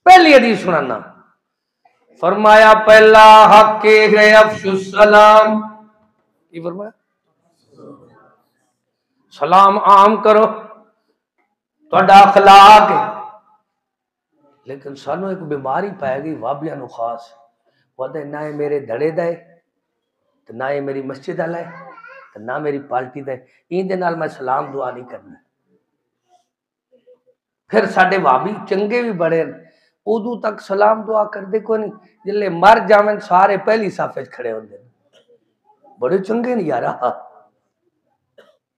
پہلی حدیث سنانا, فرمایا پہلا حق ہے افشو السلام. کی فرمایا؟ سلام عام کرو, تہاڈا اخلاق ہے. لیکن سانو ایک بیماری پائے گئی وابیاں نو خاص, وہدے نہ میرے دھڑے دے تے نہ میری مسجد والا ہے تے نہ میری پارٹی دے, این دے نال میں سلام دعا نہیں کرنا. پھر ساڈے وابی چنگے بھی بڑے ادو تک سلام دعا کردے کوئی نہیں, جلے مر جاویں سارے پہلی صف وچ کھڑے ہوندے. بڑے چنگے نہیں یارا.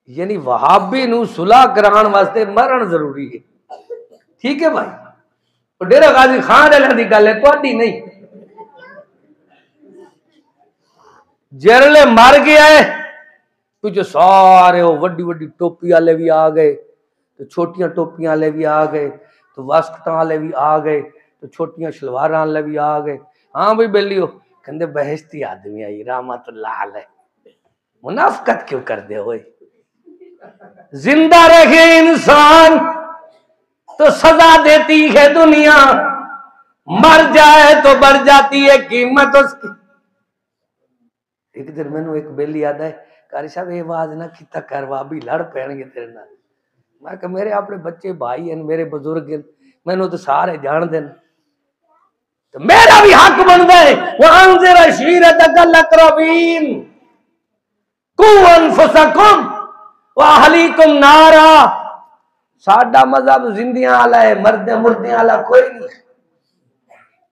یعنی وہابی نو صلح کران واسطے مرن ضروری ہے. ٹھیک ہے بھائی, ڈیرہ غازی خان علیہ دی گل ہے تہاڈی نہیں. جرلے مر گیا ہے تو سارے وہ وڈی وڈی ٹوپی والے بھی آ گئے, تو چھوٹیاں ٹوپیاں والے بھی آ گئے, تو واسکٹاں والے بھی آ گئے, تو چھوٹیاں شلواراں والے بھی آ گئے. ہاں بھائی بیلیو کہندے بہشتی آدمی آئی رحمت اللہ علیہ. منافقت کیوں کر دے ہوئے؟ زندہ رہے انسان تو سزا دیتی ہے دنیا, مر جائے تو بڑھ جاتی ہے قیمت اس کی. ایک دن مینوں ایک بیلی یاد ہے, قاری صاحب یہ آواز نہ کیتا کر وابی لڑ پین گے تیرے نال. میں کہ میرے اپنے بچے بھائی ہیں, میرے بزرگ ہیں, مینوں تو سارے جان دین. تو میرا بھی حق بنتا ہے وَأَنذِرْ عَشِيرَتَكَ الْأَقْرَبِينَ قُوا أَنفُسَكُمْ وَأَهْلِيكُمْ نَارًا. ساڈا مذہب زندیاں والا ہے، مردیاں والا کوئی نہیں.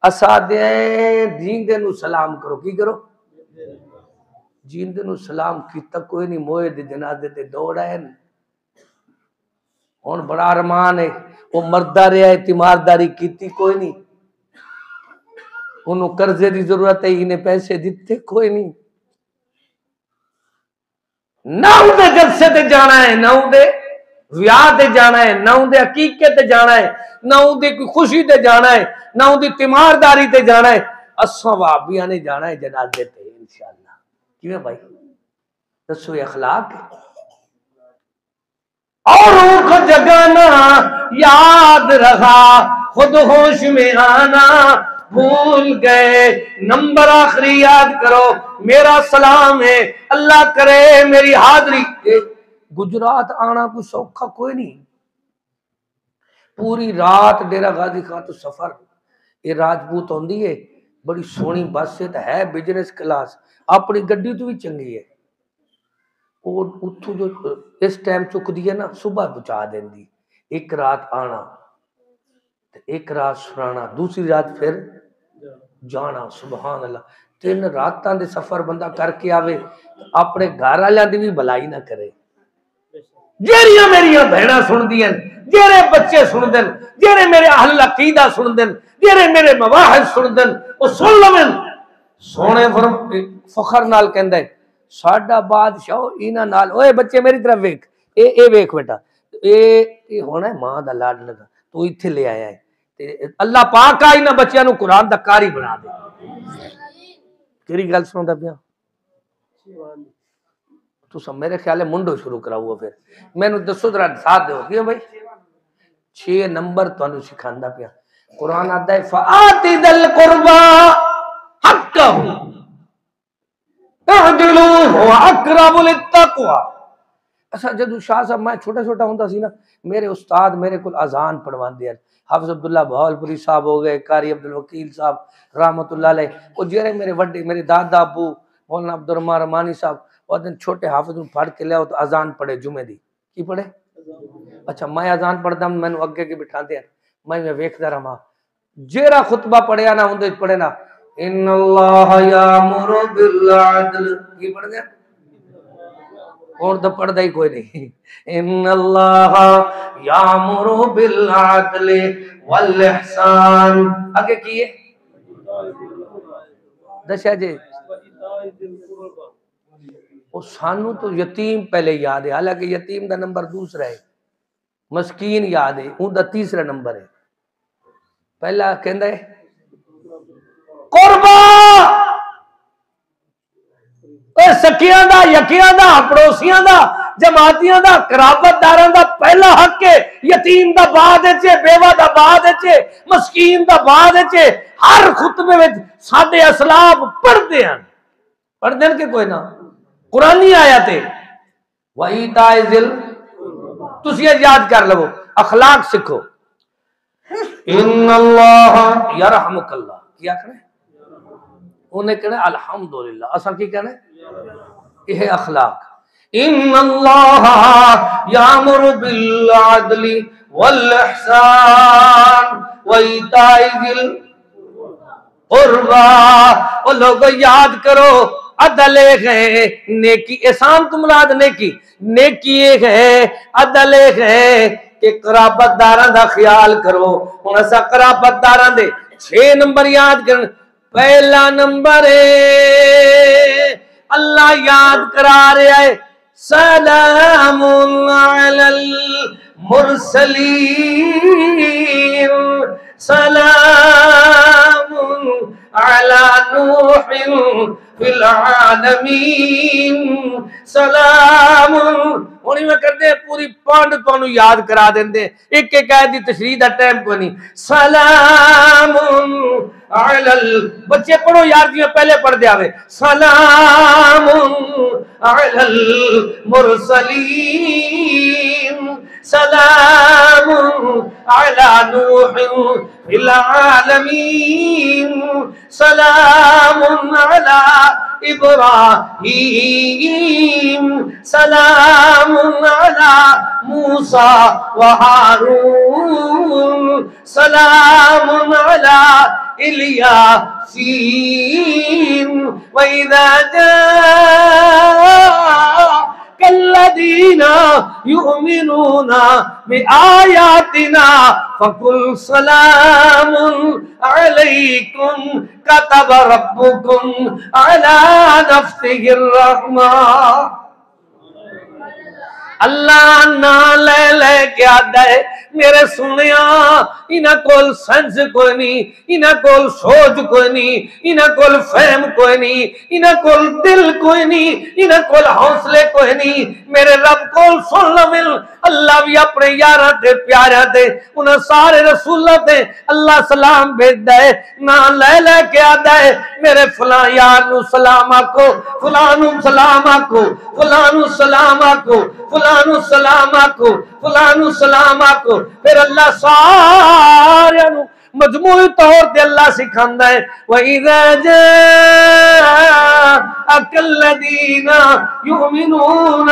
اسا دے جیندے نو سلام کرو. کی کرو؟ جیندے نو سلام کیتا کوئی نہیں. موئے دے جنازے تے دوڑ آئے. ہن بڑا ارمان ہے وہ مردہ رہا ہے، تیمارداری کیتی کوئی نہیں. انہوں قرضے دی ضرورت ہے، انہیں پیسے دیتے کوئی نہیں. نہ اندے جلسے تے جانا ہے، نہ اندے ویاہ تے جانا ہے، نہ اندے عقیقے تے جانا ہے، نہ اندے کوئی خوشی تے جانا ہے، نہ اندی تیمارداری تے جانا ہے. اساں وہابیاں نے جانا ہے جنازے تے انشاءاللہ. کیوں بھائی؟ دسو یہ اخلاق ہے. اوروں کو جگانا یاد رہا، خود ہوش میں آنا بھول گئے. نمبر آخری یاد کرو، میرا سلام ہے، اللہ کرے میری حاضری. گجرات آنا کوئی سوکھا کوئی نہیں. پوری رات ڈیرہ غازی خان تو سفر. یہ راجپوت ہوندی ہے بڑی سونی بس سے ہے بزنس کلاس، اپنی گڈی تو بھی چنگی ہے. اور اتھو جو اس ٹائم چک دیئے نا صبح بچا دیں دی. ایک رات آنا، ایک رات سنانا، دوسری رات پھر جانا. سبحان اللہ. 3 راتاں دے سفر بندہ کر کے آوے اپنے گھر والوں دی بھی بھلائی نہ کرے. جیڑیاں میریاں بہناں سن دین، جیڑے بچے سن دین، جیڑے میرے اہل عقیدہ سن دین، جیڑے میرے مواحد سن دین، وہ سن لمن. سونے فخر نال کہندا ہے ساڈا بادشاہ انہاں نال. اوے بچے میری طرف ویکھ، اے ویکھ بیٹا، اے ہونا ہے ماں دا لاڈ لگا، تو ایتھے لے آیا ہے. اللہ پاک آ انہاں بچیاں نو قرآن دا قاری بنا دے. کیڑی گل سندا پیا؟ تو سب میرے خیال ہے منڈو شروع کرا ہوا. پھر مینوں دسو ذرا ساتھ دیو. کیوں بھائی؟ 6 نمبر تانوں سکھاندا پیا. قرآن آتا ہے فآتی ذل قربا حقہ اعدلوا هو اقرب للتقوی. اچھا جدو شاہ صاحب میں چھوٹا چھوٹا ہوندا سی نا، میرے استاد میرے کو اذان پڑھواندے ہیں. حافظ عبداللہ بہاولپوری صاحب ہو گئے، قاری عبدالوکیل صاحب رحمۃ اللہ علیہ، وہ جڑے میرے وڈے میرے دادا ابو مولانا عبدالرحمان رحمانی صاحب وہ دن چھوٹے حافظ نوں پڑھ کے لیاؤ تو اذان پڑھے جمعے دی. کی پڑھے؟ اچھا میں اذان پڑھدا ہوں، مینوں اگے کے بٹھاندے ہیں، میں ویکھدا رہا جیڑا خطبہ پڑھیا نا اندے پڑھے نا ان اللہ یامر بالعدل. کی پڑھ گیا؟ اور تو پڑھدا ہی کوئی نہیں. ان اللہ یامر بالعدل والاحسان. اگے کیے دسیا جی. وہ سانو تو یتیم پہلے یاد ہے، حالانکہ یتیم دا نمبر دوسرا ہے، مسکین یاد ہے، اون دا تیسرا نمبر ہے. پہلا کہندا ہے قربا، اے سکیاں دا، یکیاں دا، پڑوسیاں دا، جماعتیاں دا، قرابت داراں دا پہلا حق ہے. یتیم دا بعد وچ، بیوہ دا بعد وچ، مسکین دا بعد وچ. ہر خطبے وچ ساڈے اسلاف پڑھدے ہیں. پڑھدے ہیں کہ کوئی نہ؟ قرآنی آیت ہے وَإِيتَاءِ ذِل. تسی یاد کر لو، اخلاق سکھو. ان اللہ یرحمک اللہ. کیا کریں؟ انہیں کہنا الحمدللہ. اساں کی کہنا ہے؟ یہ اخلاق. ان اللہ یامر بالعدل والاحسان وایتاء ذی القربى. وہ لوگ یاد کرو عدل ایک ہے، نیکی احسان تو مراد نیکی، نیکی ایک ہے، عدل ایک ہے کہ قرابت داراں دا خیال کرو. ہن اسا قرابت داراں دے 6 نمبر یاد کرن. پہلا نمبر ہے اللہ یاد کرا رہا ہے سلام علی المرسلین سلام علی نوح فی العالمین سلام. ہونی میں کرتے ہیں پوری پانڈ تو انہوں یاد کرا دیں دے، ایک ایک آیت دی تشریح دا ٹائم کو نہیں. سلام بچے پڑھو یار جی پہلے پڑھ دیا ہوئے سلام علی المرسلین سلام علی نوح فی العالمین سلام علی ابراہیم سلام علی موسیٰ وہارون سلام علی الیاسین وَإِذَا جَاءَكَ الَّذِينَ يُؤْمِنُونَ بِآيَاتِنَا فَقُلْ سَلَامٌ عَلَيْكُمْ كَتَبَ رَبُّكُمْ عَلَى نَفْسِهِ الرَّحْمَةَ اللہ نہ لے لے کے آدھا ہے میرے سنیا انہاں کول سنس کوئی نہیں انہاں کول سوچ کوئی نہیں انہاں کول فہم کوئی نہیں انہاں کول دل کوئی نہیں انہاں کول حوصلے کوئی نہیں میرے رب کول سن لمل اللہ بھی اپنے یاراں تے پیاراں تے انہاں سارے رسولاں تے اللہ سلام بھیج دے نہ لے لے کے آدھا ہے میرے فلاں یار نو سلام آکو فلاں نو سلام آکو فلاں نو سلام آکو فلاں نو سلام آکو فلاں نو سلام آکو پھر اللہ سارے نو مجموعی طور تے اللہ سکھاندا ہے وَإِذَا جَاءَكَ الَّذِينَ يُؤْمِنُونَ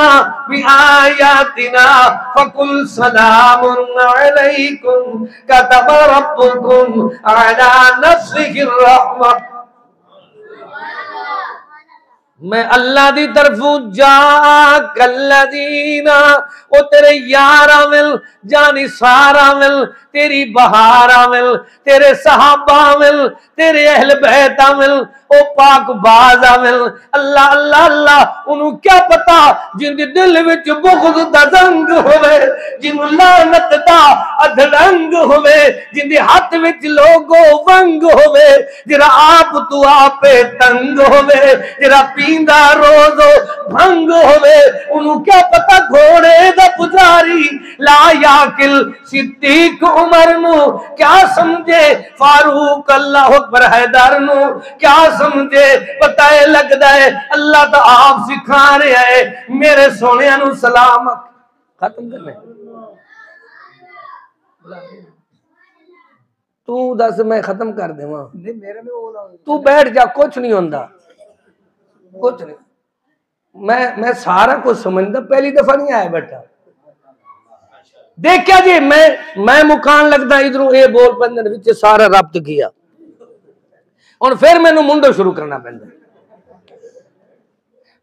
بِآيَاتِنَا فَقُلْ سَلَامٌ عَلَيْكُمْ كَتَبَ رَبُّكُمْ عَلَى نَفْسِهِ الرَّحْمَةَ میں اللہ دی طرفوں جاءک الذین او تیرے یار آمل جانی سار آمل تیری بہار آمل تیرے صحابہ آمل تیرے اہل بیت آمل او پاک باز آمل اللہ اللہ اللہ انہوں کیا پتا جن دی دل وچ بغض دا زنگ ہوئے جنہوں لعنت دا ادھڑنگ ہوئے جن دی ہاتھ وچ لوگو ونگ ہوئے جرا آپ تو آپ تنگ ہوئے جرا پیندہ روزو بھنگ ہوئے انہوں کیا پتا گھوڑے دا پجاری لا یاکل صدیق عمر نو کیا سمجھے فاروق اللہ اکبر حیدر نو کیا سمجھے پتہ لگ دائے اللہ تا آپ سکھا رہے ہیں میرے سونے نو سلام ختم کرنے تو دس میں ختم کر دے وہاں تو بیٹھ جا کچھ نہیں ہوندہ کچھ نہیں میں سارا کچھ سمجھتا پہلی دفعہ نہیں آیا بیٹھا دیکھیا جی میں مکان لگتا ادھروں اے بول پندر وچے سارا رابط کیا اور پھر میں نے منڈو شروع کرنا پہندا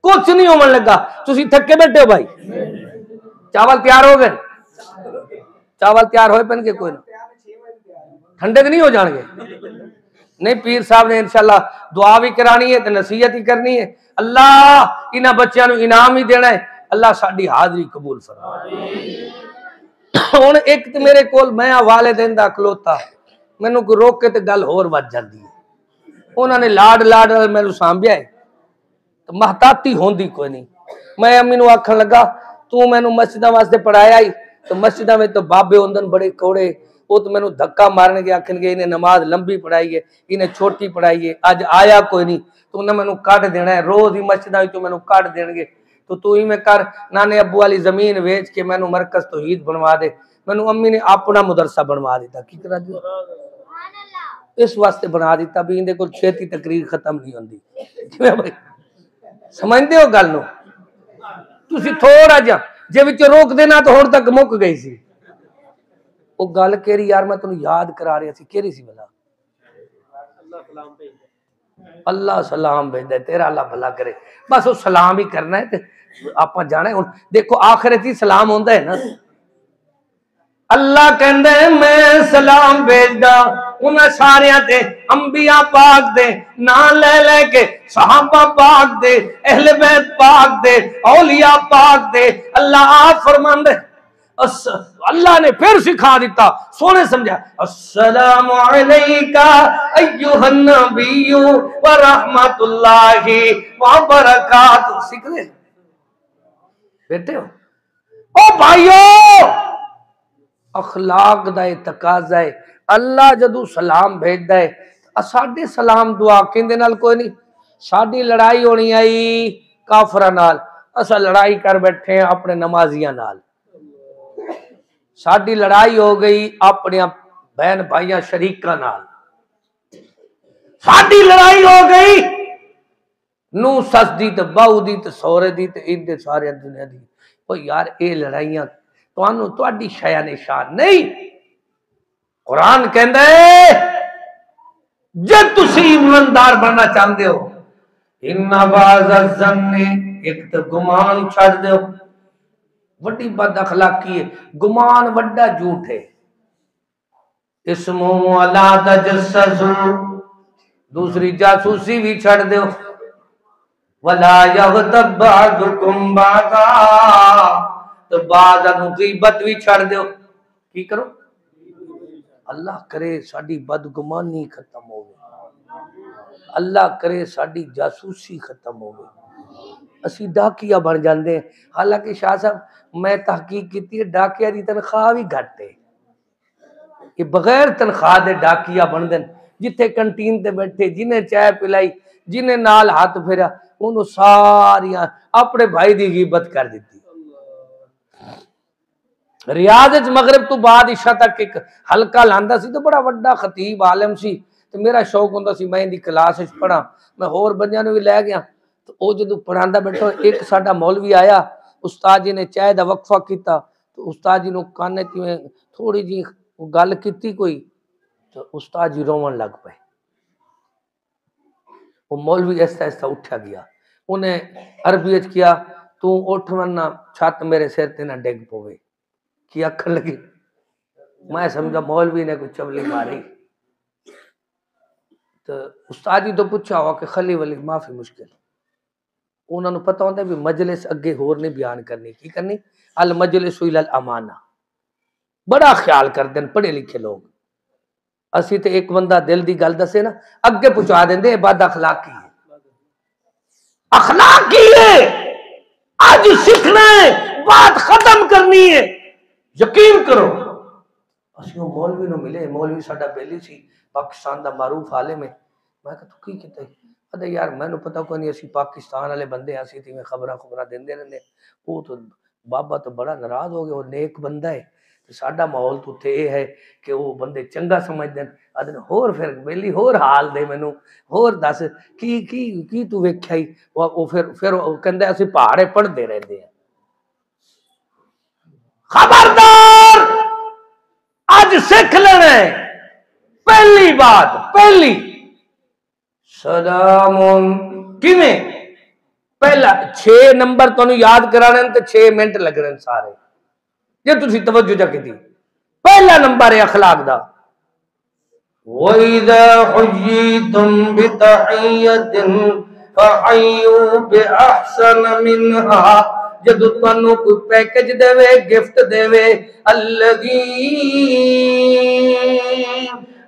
کچھ نہیں ہونے لگا تسی تھکے بیٹھے ہو بھائی چاول تیار ہو گئے چاول تیار ہوئے پہن کے کوئی نہ ٹھنڈے تو نہیں ہو جان گے نہیں پیر صاحب نے انشاءاللہ دعا بھی کرانی ہے نصیحت ہی کرنی ہے اللہ انہاں بچیاں نو انعام ہی دینا ہے اللہ ساڈی حاضری قبول فرمائے ہن ایک تے میرے کول میں والدین دا کھلوتا مینوں کوئی روک کے تے گل ہور وج جاندی ہے انہاں نے لاڈ مینوں سانبھیا ہے تو محتاطی ہوندی کوئی نہیں میں امی نو آکھن لگا تو مینوں مسجداں واسطے پڑھایا ہی تو مسجداں میں تو بابے ہوندن بڑے کوڑے وہ تو مینوں دھکا مارنے کے آکھن گے انہیں نماز لمبی پڑھائی ہے انہیں چھوٹی پڑھائی ہے اج آیا کوئی نہیں تو انہیں مینوں کٹ دینا ہے روز ہی مسجداں وچوں مینوں کٹ دین گے تو ہی میں کر نانے ابو والی زمین ویچ کے مینوں مرکز توحید بنوا دے مینوں امی نے اپنا مدرسہ بنوا دیتا کی کرا دی اس واسطے بنا دیتا بھی اندے کول چھیتی تقریر ختم نہیں ہوندی بھائی سمجھدے ہو گل نو تسی تھوڑا جا جے وچ روک دینا تو ہن تک مک گئی سی وہ گل کیری یار میں تنوں یاد کرا رہا سی کیری سی بلا اللہ سلام بھیج دے تیرا اللہ بھلا کرے بس وہ سلام ہی کرنا ہے آپ جانا ہے دیکھو آخرت ہی سلام ہوندا ہے نا اللہ کہندے میں سلام بھیجدا انہاں ساریاں تے انبیاء پاک دے نام لے لے کے صحابہ پاک دے اہل بیت پاک دے اولیاء پاک دے اللہ آپ فرماندے اللہ نے پھر سکھا دیتا سونے سمجھا السلام علیکہ ایوہ النبی ورحمت اللہ وبرکاتہ سکھ لے بیٹھے ہو او بھائیو اخلاق دا تقاضا ہے اللہ جدو سلام بھیج دے ساڈے سلام دعا کیندے نال کوئی نہیں. ساڈی لڑائی ہونی آئی کافراں نال، اسا لڑائی کر بیٹھے ہیں اپنے نمازیاں نال. ساڈی لڑائی ہو گئی اپنے بہن بھائیاں شریکاں نال. ساڈی لڑائی ہو گئی نو سس دی تے بہو دی تے سورے دی تے ان دے سارے دنیا دی. او یار اے لڑائیاں تانوں تہاڈی شے نشان نہیں. قرآن کہندا ہے جے تسی ایماندار بننا چاہندے ہو ان بعض الظن ایک تے گمان چھڑ دیو. وڈی بد اخلاقی ہے گمان، وڈا جھوٹ ہے. اسمو الا تجسسوا، دوسری جاسوسی بھی چھڑ دیو. ولا یغتب بعضکم بعضا، تو بعض غیبت بھی چھڑ دیو. کی کرو؟ اللہ کرے ساڈی بدگمانی ختم ہو گئی، اللہ کرے ساڈی جاسوسی ختم ہو گئی. اسی ڈاکیا بن جاندے ہیں. حالانکہ شاہ صاحب میں تحقیق کی ڈاکیا دی تنخواہ بھی گھٹ ہے. یہ بغیر تنخواہ دے ڈاکیا بن دین. جتھے کنٹین تے بیٹھے جنہیں چائے پلائی جنہیں نال ہاتھ پھیرا انہوں ساریاں اپنے بھائی دی غیبت کر دیتی. ریاض مغرب تو بعد عشاء تک ایک حلقہ لاندا سی تو بڑا وڈا خطیب عالم سی. تو میرا شوق ہوندا سی میں دی کلاس وچ پڑھاں. میں ہور بندیاں نوں بھی لے گیا. تو او جدوں پڑھاندا بیٹھا ایک ساڈا مولوی آیا، استاد جی نے چائے دا وقفہ کیتا تو استاد جی نوں کانے تے تھوڑی جی گل کیتی کوئی تو استاد جی روون لگ پئے. وہ مولوی ایسا ایسا اٹھا گیا. انہیں عربی وچ کیا تو اٹھ ورنہ چھت میرے سر تے نہ ڈگ پوے. کی اکھن لگی. میں سمجھا مولوی نے کوئی چولی ماری. تو استاد جی تو پوچھا ہوا کہ خلی ولی معافی مشکل. انہوں نے پتہ ہوتا ہے بھی مجلس اگے ہور نہیں بیان کرنی. کی کرنی؟ المجلس الی الامانہ. بڑا خیال کرتے ہیں پڑھے لکھے لوگ. اسی تے ایک بندہ دل دی گل دسے نا اگے پہنچا دیندے. اے بد اخلاقی ہے، اخلاقی ہے. آج سیکھنا ہے، بات ختم کرنی ہے. یقین کرو اسی وہ مولوی نو ملے. مولوی ساڈا بیلی سی، پاکستان دا معروف عالم ہے. میں کہ تو کی کیتا ہے؟ کہتا یار مینوں پتہ کوئی نہیں، اسی پاکستان والے بندے اسی تے خبراں دیندے رہندے. وہ تو بابا تو بڑا ناراض ہو گیا. وہ نیک بندہ ہے. ساڈا ماحول تو تے یہ ہے کہ وہ بندے چنگا سمجھدے ہیں. آدھے ہور پھر بیلی ہور حال دے مینوں ہور دس کی تو ویکھیا ہی. وہ پھر کہندا اسی پہاڑے پڑھدے رہندے ہیں. خبردار آج سیکھ لینا ہے. پہلی بات پہلی سلام کیویں پہلا 6 نمبر تو یاد کرانے تے 6 منٹ لگنے سارے جے تسی توجہ جا کی. پہلا نمبر ہے اخلاق دا. وَإِذَا حُيِّيتُم بِتَحِيَّةٍ فَحَيُّوا بِأَحْسَنَ مِنْهَا. جدو تانوں کوئی پیکج دے وے گفٹ دے وے الذی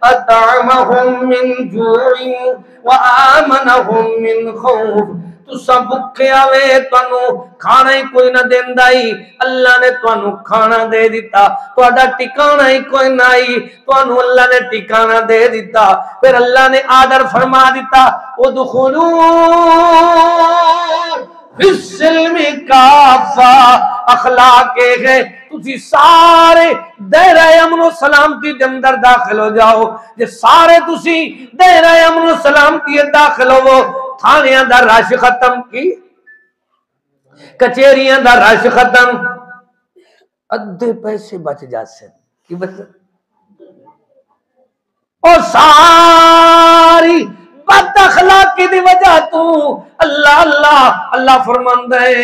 اطعمہم من جوع وآمنہم من خوف. تساں بھکھے آوے تانوں کھانا ہی کوئی نہ دیندا ہی اللہ نے تانوں کھانا دے دیتا. تہاڈا ٹھکانہ ہی کوئی نہ ہی تانوں اللہ نے ٹھکانہ دے دیتا. پھر اللہ نے آرڈر فرما دیتا ادخلوا السلم کافہ. اخلاق ہے تسی سارے دائرہ امن و سلامتی دے اندر داخل ہو جاؤ. جے سارے تسی دائرہ امن و سلامتی داخل ہو تھانیاں دا رش ختم کی کچہریاں دا رش ختم ادھے پیسے بچ جاتے ہیں. کی بچ اور ساری بد اخلاقی دی وجہ تو اللہ اللہ اللہ فرماندا ہے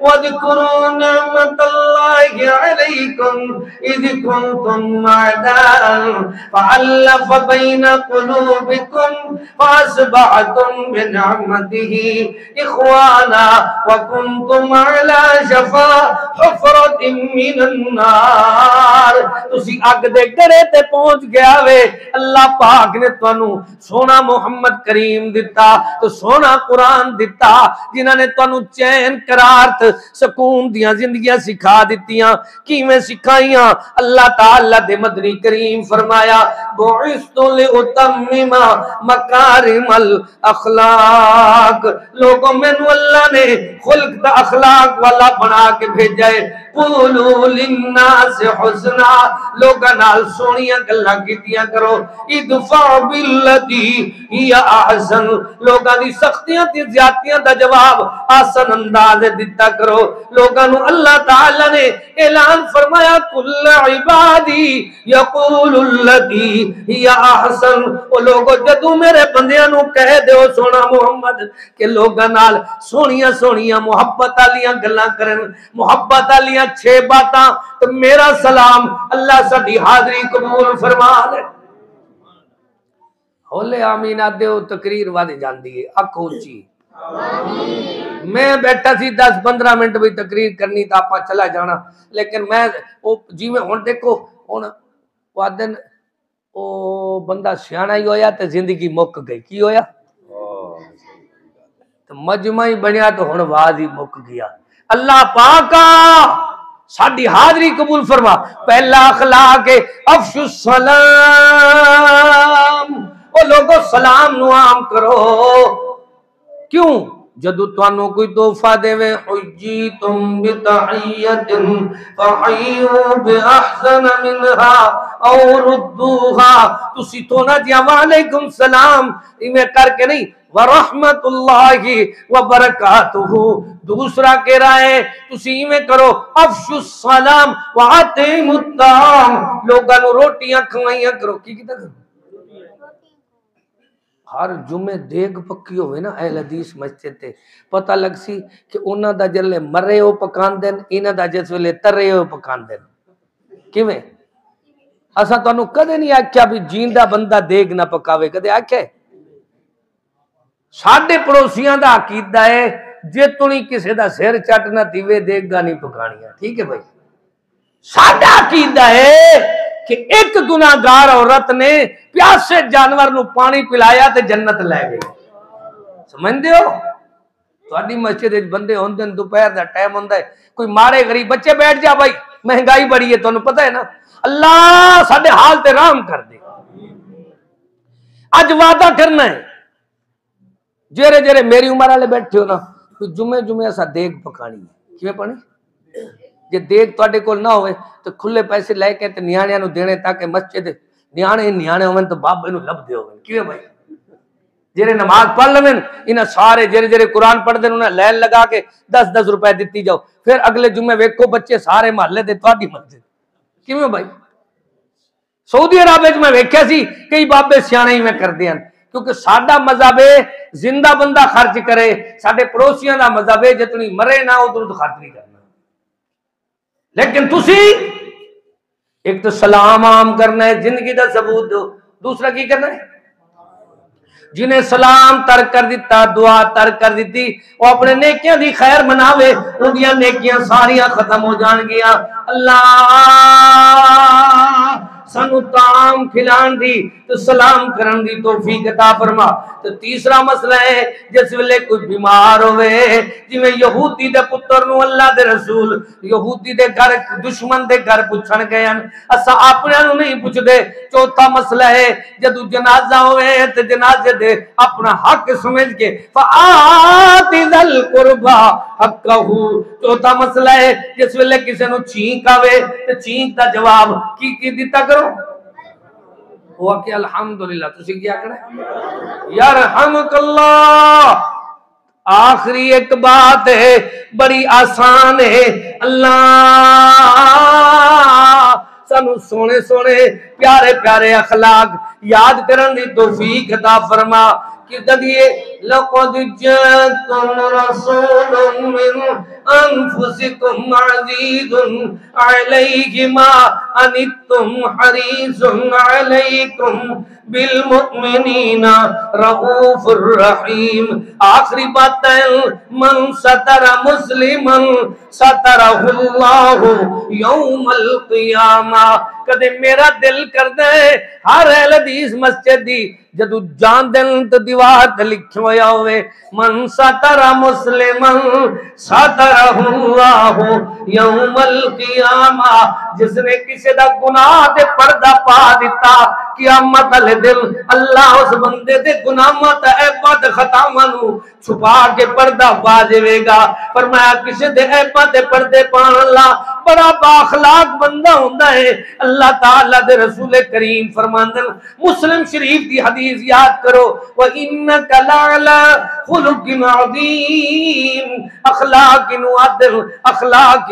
وَاذْكُرُوا نِعْمَةَ اللَّهِ عَلَيْكُمْ إِذْ كُنْتُمْ أَعْدَاءً فَأَلَّفَ بَيْنَ قُلُوبِكُمْ فَأَصْبَحْتُمْ بِنِعْمَتِهِ إِخْوَانًا وَكُنْتُمْ عَلَى شَفَا حُفْرَةٍ مِّنَ النَّارِ. تسی اگ دے گڑے تے پہنچ گیا وے. اللہ پاک نے تانوں سونا محمد کریم دیتا تو سونا قرآن دیتا جنہاں نے تانوں چین قرار سکون دیاں زندگیاں سکھا دیتیاں کیویں سکھائیاں اللہ تعالی دے مدنی کریم فرمایا بعثت لأتمم مکارم الاخلاق لوگوں مینوں اللہ نے خلق دا اخلاق والا بنا کے بھیجا ہے قولوا للناس حسنا لوگاں نال سونیاں گلاں کیتیاں کرو ادفع باللتی ہی احسن لوگاں دی سختیاں تے زیادتیاں دا جواب آسان انداز دیتا کرو لوگاں نو اللہ تعالی نے اعلان فرمایا کل عبادی یقول اللتی ہی احسن او لوگو جدو میرے بندیاں نو کہہ دیو سونا محمد کہ لوگاں نال سونیاں سونیاں محبت والیاں گلاں کرن محبت والیاں 6 باتاں تو میرا سلام اللہ ساڈی حاضری قبول فرما لے ہولے آمین آدھے تقریر ود جاندی ہے اکھ اونچی میں بیٹھا سی 10-15 منٹ بھی تقریر کرنی تا آپا چلا جانا لیکن میں جی میں ہن دیکھو ہن وادن او بندہ سیاںا ہی ہویا تے زندگی مک گئی کی ہویا تو مجمع ہی بنیا تو ہن واز ہی مک گیا اللہ پاکا ساڈی حاضری قبول فرما پہلا اخلاق ہے افشو السلام او لوگو سلام نو عام کرو کیوں جدو توانو کوئی تحفہ دے وے حجیتم بتحیت فحیو باحسن منها او ردوها تسی تو نہ دیا وعلیکم السلام میں کر کے نہیں ورحمت اللہ وبرکاتہ دوسرا کہہ رہا ہے تسی میں کرو افشو السلام وعطیم الطعام لوگاں نو روٹیاں کھوائیاں کرو کی کیتا کرو ہر جمعے دیگ پکی ہوئے نا اہل حدیث مسجد تے پتہ لگ سی کہ انہاں دا جلے مرے ہو پکان دین انہاں دا جس ویلے ترے ہو پکان دین کیویں اساں تانوں کدے نہیں آکھیا بھی جیندا بندہ دیگ نہ پکاوے کدے آکھیا ساڈے پڑوسیاں دا عقیدہ ہے جے تونی کسے دا سر چٹ نہ دیوے دیگ گا نہیں پکانیاں ٹھیک ہے بھائی ساڈا عقیدہ ہے کہ ایک گناہگار عورت نے پیاسے جانور نو پانی پلایا تے جنت لے گئی سمجھدے ہو تہاڈی مسجد وچ بندے ہوندے دوپہر دا ٹائم ہوندا ہے کوئی مارے غریب بچے بیٹھ جا بھائی مہنگائی بڑی ہے تانوں پتہ ہے نا اللہ ساڈے حال تے رحم کر دے اج وعدہ کرنا ہے جڑے جڑے میری عمر والے بیٹھے ہو نا جمعے اسا دیگ پکانی ہے کیویں پانی جے دیگ تواڈے کول نہ ہوئے تو کھلے پیسے لے کے تے نیانیاں نو دینے تاکہ مسجد نیانے ہوون تو بابے نو لب دے ہوون کیویں بھائی جڑے نماز پڑھ لوین انہاں سارے جڑے قرآن پڑھ دین انہاں لائن لگا کے 10-10 روپے دتی جاؤ پھر اگلے جمعے ویکھو بچے سارے محلے دے تواڈی مسجد کیویں بھائی سعودی عرب وچ میں ویکھیا سی کئی بابے سیانے میں کردے ہیں کیونکہ ساڈا مذہب ہے زندہ بندہ خرچ کرے ساڈے پڑوسیاں دا مذہب ہے جتنی مرے نہ ادھر تو خرچ نہیں کرنا لیکن تسی ایک تو سلام عام کرنا ہے زندگی دا ثبوت دو دوسرا کی کرنا ہے جنہیں سلام ترک کر دیتا دعا ترک کر دیتی وہ اپنے نیکیاں دی خیر مناوے انہیاں نیکیاں ساریاں ختم ہو جان گیا اللہ سانو طعام کھلان دی تو سلام کرن دی توفیق عطا فرما تو تیسرا مسئلہ ہے جس ویلے کوئی بیمار ہوئے جویں یہودی دے پتر نو اللہ دے رسول یہودی دے گھر دشمن دے گھر پوچھن گئے اسا اپنے نو نہیں پوچھ دے چوتھا مسئلہ ہے جدو جنازہ ہوئے تے جنازے دے اپنا حق سمجھ کے فآت ذل قربا حقہ چوتھا مسئلہ ہے جس ویلے کسی نو چھینک آوے تے چھینک دا جواب کی دیتا کرو ہوا کہ الحمدللہ تسی کیا کریں یرحمک اللہ آخری ایک بات ہے بڑی آسان ہے اللہ سانو سونے سونے پیارے پیارے اخلاق یاد کرن دی توفیق عطا فرما کہ دیئے لَقَدْ جَاءَكُمْ رَسُولٌ مِّنْ أَنفُسِكُمْ عَزِيزٌ عَلَيْهِ مَا عَنِتُّمْ حَرِيصٌ عَلَيْكُمْ بِالْمُؤْمِنِينَ رَءُوفٌ الرَّحِيمٌ آخری بات ہے من ستر مسلمن سترہ اللہ یوم القیامہ. کدے میرا دل کر دے ہر اہل حدیث مسجد دی جدو جان دن تو دیوار تے لکھیا ہویا ہوئے من ستر مسلمن سترہ اللہ یوم القیامہ. جس نے کسی دا گناہ دے پردہ پا دیتا قیامت والے دن اللہ اس بندے دے گناہاں تے عیباں تے خطاواں نو چھپا کے پردہ پا دے گا. فرمایا کسی دے عیباں تے پردے پان اللہ بڑا با اخلاق بندہ ہوندا ہے. اللہ تعالی دے رسول کریم فرماندے مسلم شریف دی حدیث یاد کرو وَإِنَّكَ لَعَلَىٰ خُلُقٍ عَظِيمٍ. اخلاق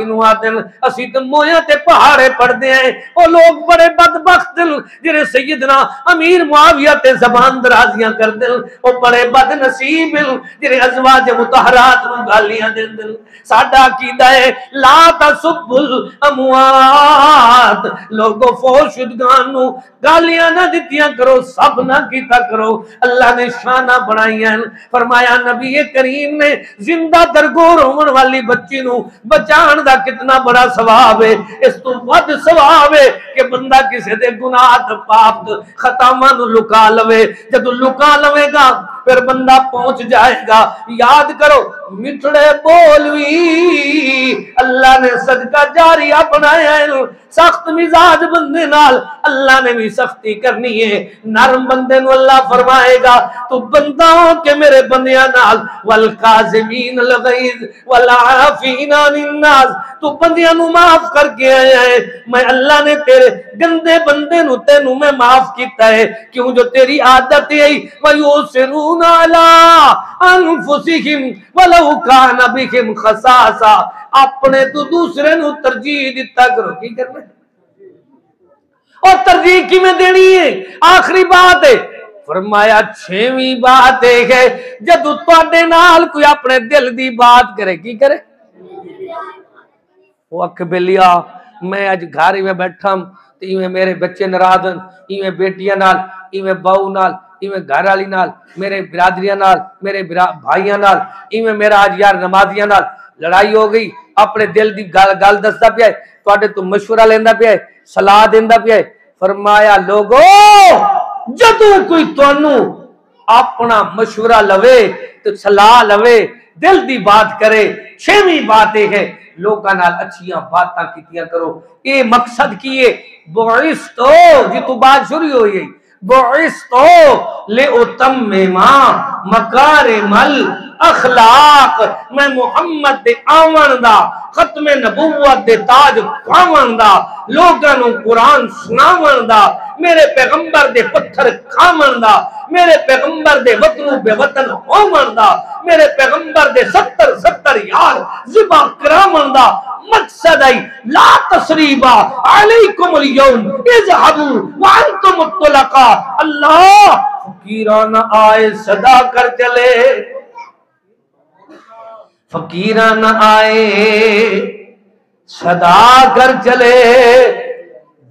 نو عادل اسی تے مویاں تے پہاڑے پڑھدے ہیں. او لوگ بڑے بدبخت جڑے سیدنا امیر معاویہ تے زبان درازیاں کردے او بڑے بد نصیب جڑے ازواج مطہرات نو گالیاں دیندے. ساڈا عقیدہ ہے لا تسبوا الاموات. لوگوں فوش شدگان نو گالیاں نہ دتیاں کرو سب نہ کیتا کرو. اللہ نے شانہ بنائیاں. فرمایا نبی کریم نے زندہ درگور ہون والی بچی نو بچان دا کتنا بڑا ثواب ہے. اس تو ود ثواب ہے کہ بندہ کسی دے گناہ پاپ خطاواں نو لکا لوے. جدو لکا لوے گا پھر بندہ پہنچ جائے گا. یاد کرو مٹھڑے بولوی اللہ نے صدقہ جاریہ بنایا ہے. سخت مزاج بندے نال اللہ نے بھی سختی کرنی ہے. نرم بندے نو اللہ فرمائے گا تو بندہ ہو کہ میرے بندیاں نال والکاظمین الغیظ والعافین عن الناس. تو بندیاں نو معاف کر کے آیا ہے. میں اللہ نے تیرے گندے بندے نو تینوں میں معاف کیتا ہے. کیوں جو تیری عادت ہے وَيُؤْثِرُونَ عَلَىٰ أَنفُسِهِمْ وَلَوْ كَانَ بِهِمْ خَصَاصَةٌ. اپنے تو دوسرے نو ترجیح دیتا کرو. کی کرنا اور ترجیح کی میں دینی ہے. آخری بات ہے فرمایا چھویں بات ہے جدو تواڈے نال کوئی اپنے دل دی بات کرے کی کرے وہ اکھ بلیا میں اج گھر میں بیٹھا ایویں میرے بچے ناراض ایویں بیٹیاں نال ایویں بہو نال ایویں گھر والی نال میرے برادریاں نال میرے بھائیاں نال ایویں میرا اج یار نمازیاں نال لڑائی ہو گئی. اپنے دل دی گل دسدا پیا ہے تواڈے تو مشورہ لیندا پیا ہے صلاح دیندا پیا ہے. فرمایا لوگو جدو کوئی تانوں اپنا مشورہ لوے تو صلاح لوے دل دی بات کرے. چھویں بات ہے لوگاں نال اچھیاں باتاں کیتیاں کرو. اے مقصد کیے بعثتو جی تو بات شروع ہوئی ہے بعثتو لأتمم مکارم الاخلاق. میں محمد دے آون دا ختم نبوت دے تاج پاون دا لوگاں نو قرآن سناون دا میرے پیغمبر دے پتھر کھاون دا میرے پیغمبر دے وطن بے وطن ہوون دا میرے پیغمبر دے 70 یار ذبح کرامن دا. مقصد ہے لا تسریبا علیکم اليوم اذهبوا وانتم الطلقاء. اللہ فقیران آئے صدا کر چلے فقیران آئے صدا کر چلے.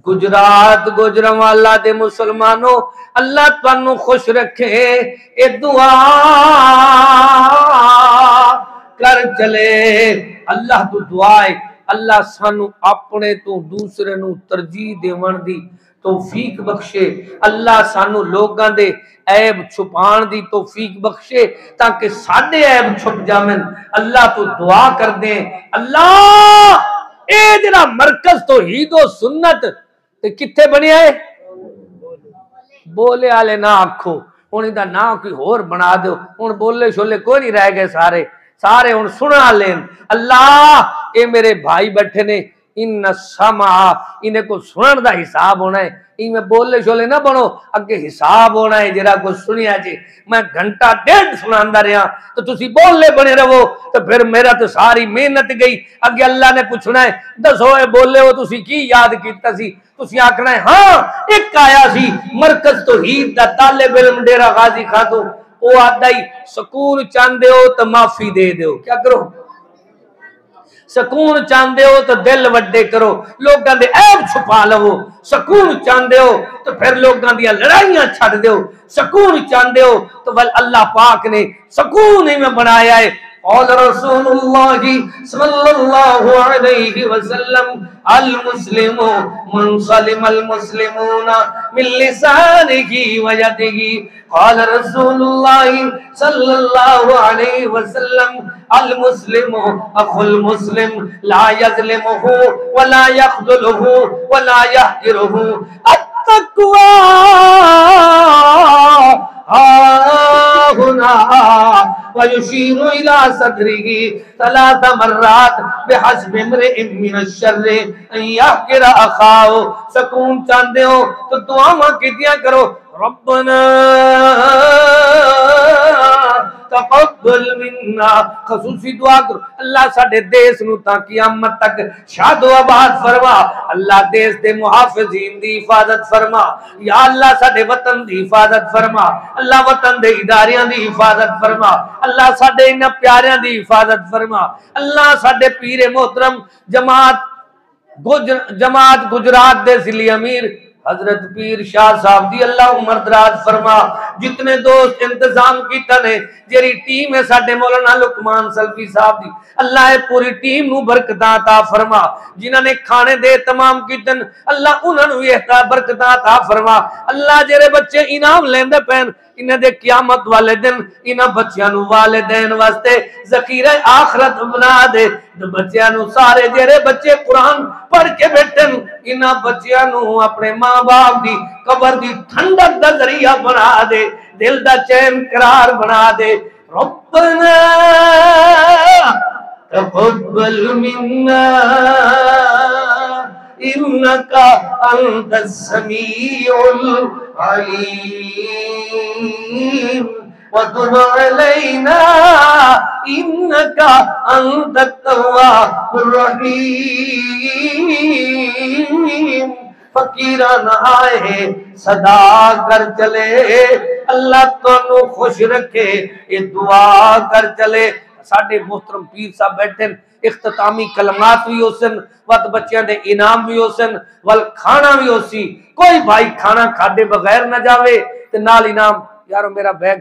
گجرات گجرانوالا دے مسلمانوں اللہ تانوں خوش رکھے. اے دعا کر چلے. اللہ تو دعائے اللہ سانو اپنے تو دوسرے نو ترجیح دیون دی توفیق بخشے. اللہ سانو لوگاں دے عیب چھپان دی توفیق بخشے تاکہ ساڈے عیب چھپ جاویں. اللہ تو دعا کر دیں اللہ اے جڑا مرکز توحید و سنت تے کتھے بنیا ہے بولے والے نہ آکھو ہن دا نام کوئی ہور بنا دیو. ہن بولے شولے کوئی نہیں رہ گئے سارے ہن سنا لین. اللہ اے میرے بھائی بیٹھے نے ان سمع انہیں کو سنن دا حساب ہونا ہے. میں بولے شولے نہ بنو اگے حساب ہونا ہے. جرا کو سنیا جی میں گھنٹہ ڈیڑھ سناندا رہا تو تسی بولے بنے رہو تو پھر میرا تو ساری محنت گئی. اگے اللہ نے پوچھنا ہے دسو اے بولے ہو تسی کی یاد کیتا سی. تسی آکھنا ہے ہاں ایک آیا سی مرکز توحید دا طالب علم ڈیرہ غازی خاتون او آدھا ہی سکون چاندے ہو تو معافی دے دیو. کیا کرو سکون چاندے ہو تو دل وڈے کرو لوگاں دے عیب چھپا لو. سکون چاندے ہو تو پھر لوگاں دی لڑائیاں چھڑ دیو. سکون چاندے ہو تو اللہ پاک نے سکون ہی میں بنایا ہے. قال رسول اللہ صلی اللہ علیہ وسلم المسلم من سلم المسلمون من لسانہ ویدہ قال رسول اللہ صلی اللہ علیہ وسلم المسلم اخو المسلم لا یظلمہ ولا یخذلہ ولا یحقرہ التقوی هنا ويشير إلى صدره 3 مرات بحسب امرئ من الشر ان يحقر اخاه سکون چاہتے ہو تو دعا کیتیاں کرو ربنا تقبل منا خصوصی دعا کرو اللہ ساڈے دیس نو تا قیامت تک شاد و آباد فرما اللہ دیس دے محافظین دی حفاظت فرما یا اللہ ساڈے وطن دی حفاظت فرما اللہ وطن دے اداریاں دی حفاظت فرما اللہ ساڈے انہاں پیاریاں دی حفاظت فرما اللہ ساڈے پیر محترم جماعت گجرات دے ضلع امیر حضرت پیر شاہ صاحب دی اللہ عمر دراز فرما جتنے دوست انتظام کیتا نے جیری ٹیم ہے ساڈے مولانا لقمان سلفی صاحب دی اللہ اے پوری ٹیم نو برکتاں عطا فرما جنہاں نے کھانے دے تمام کیتن اللہ انہاں نو یہ برکتاں عطا فرما اللہ جیرے بچے انعام لیندے پین انہیں دے قیامت والے دن انہیں بچیانو والدین واسطے ذخیرہ آخرت بنا دے بچیانو سارے جیرے بچے قرآن پڑھ کے بیٹھن انہیں بچیانو اپنے ماں باپ دی قبر دی ٹھنڈک دا ذریعہ بنا دے دل دا چین قرار بنا دے ربنا تقبل منا انکا انت السمیع العلیم وتب علینا انکا انت التواب الرحیم فقیران آئے صدا کر چلے اللہ تو خوش رکھے یہ دعا کر چلے ساڑھے محترم پیر صاحب بیٹھیں اختتامی کلمات بھی ہو سن وقت بچیاں دے انعام بھی ہو سن وال کھانا بھی ہو سی کوئی بھائی کھانا کھاڑے بغیر نہ جاوے تے نال انعام یارو میرا بیگ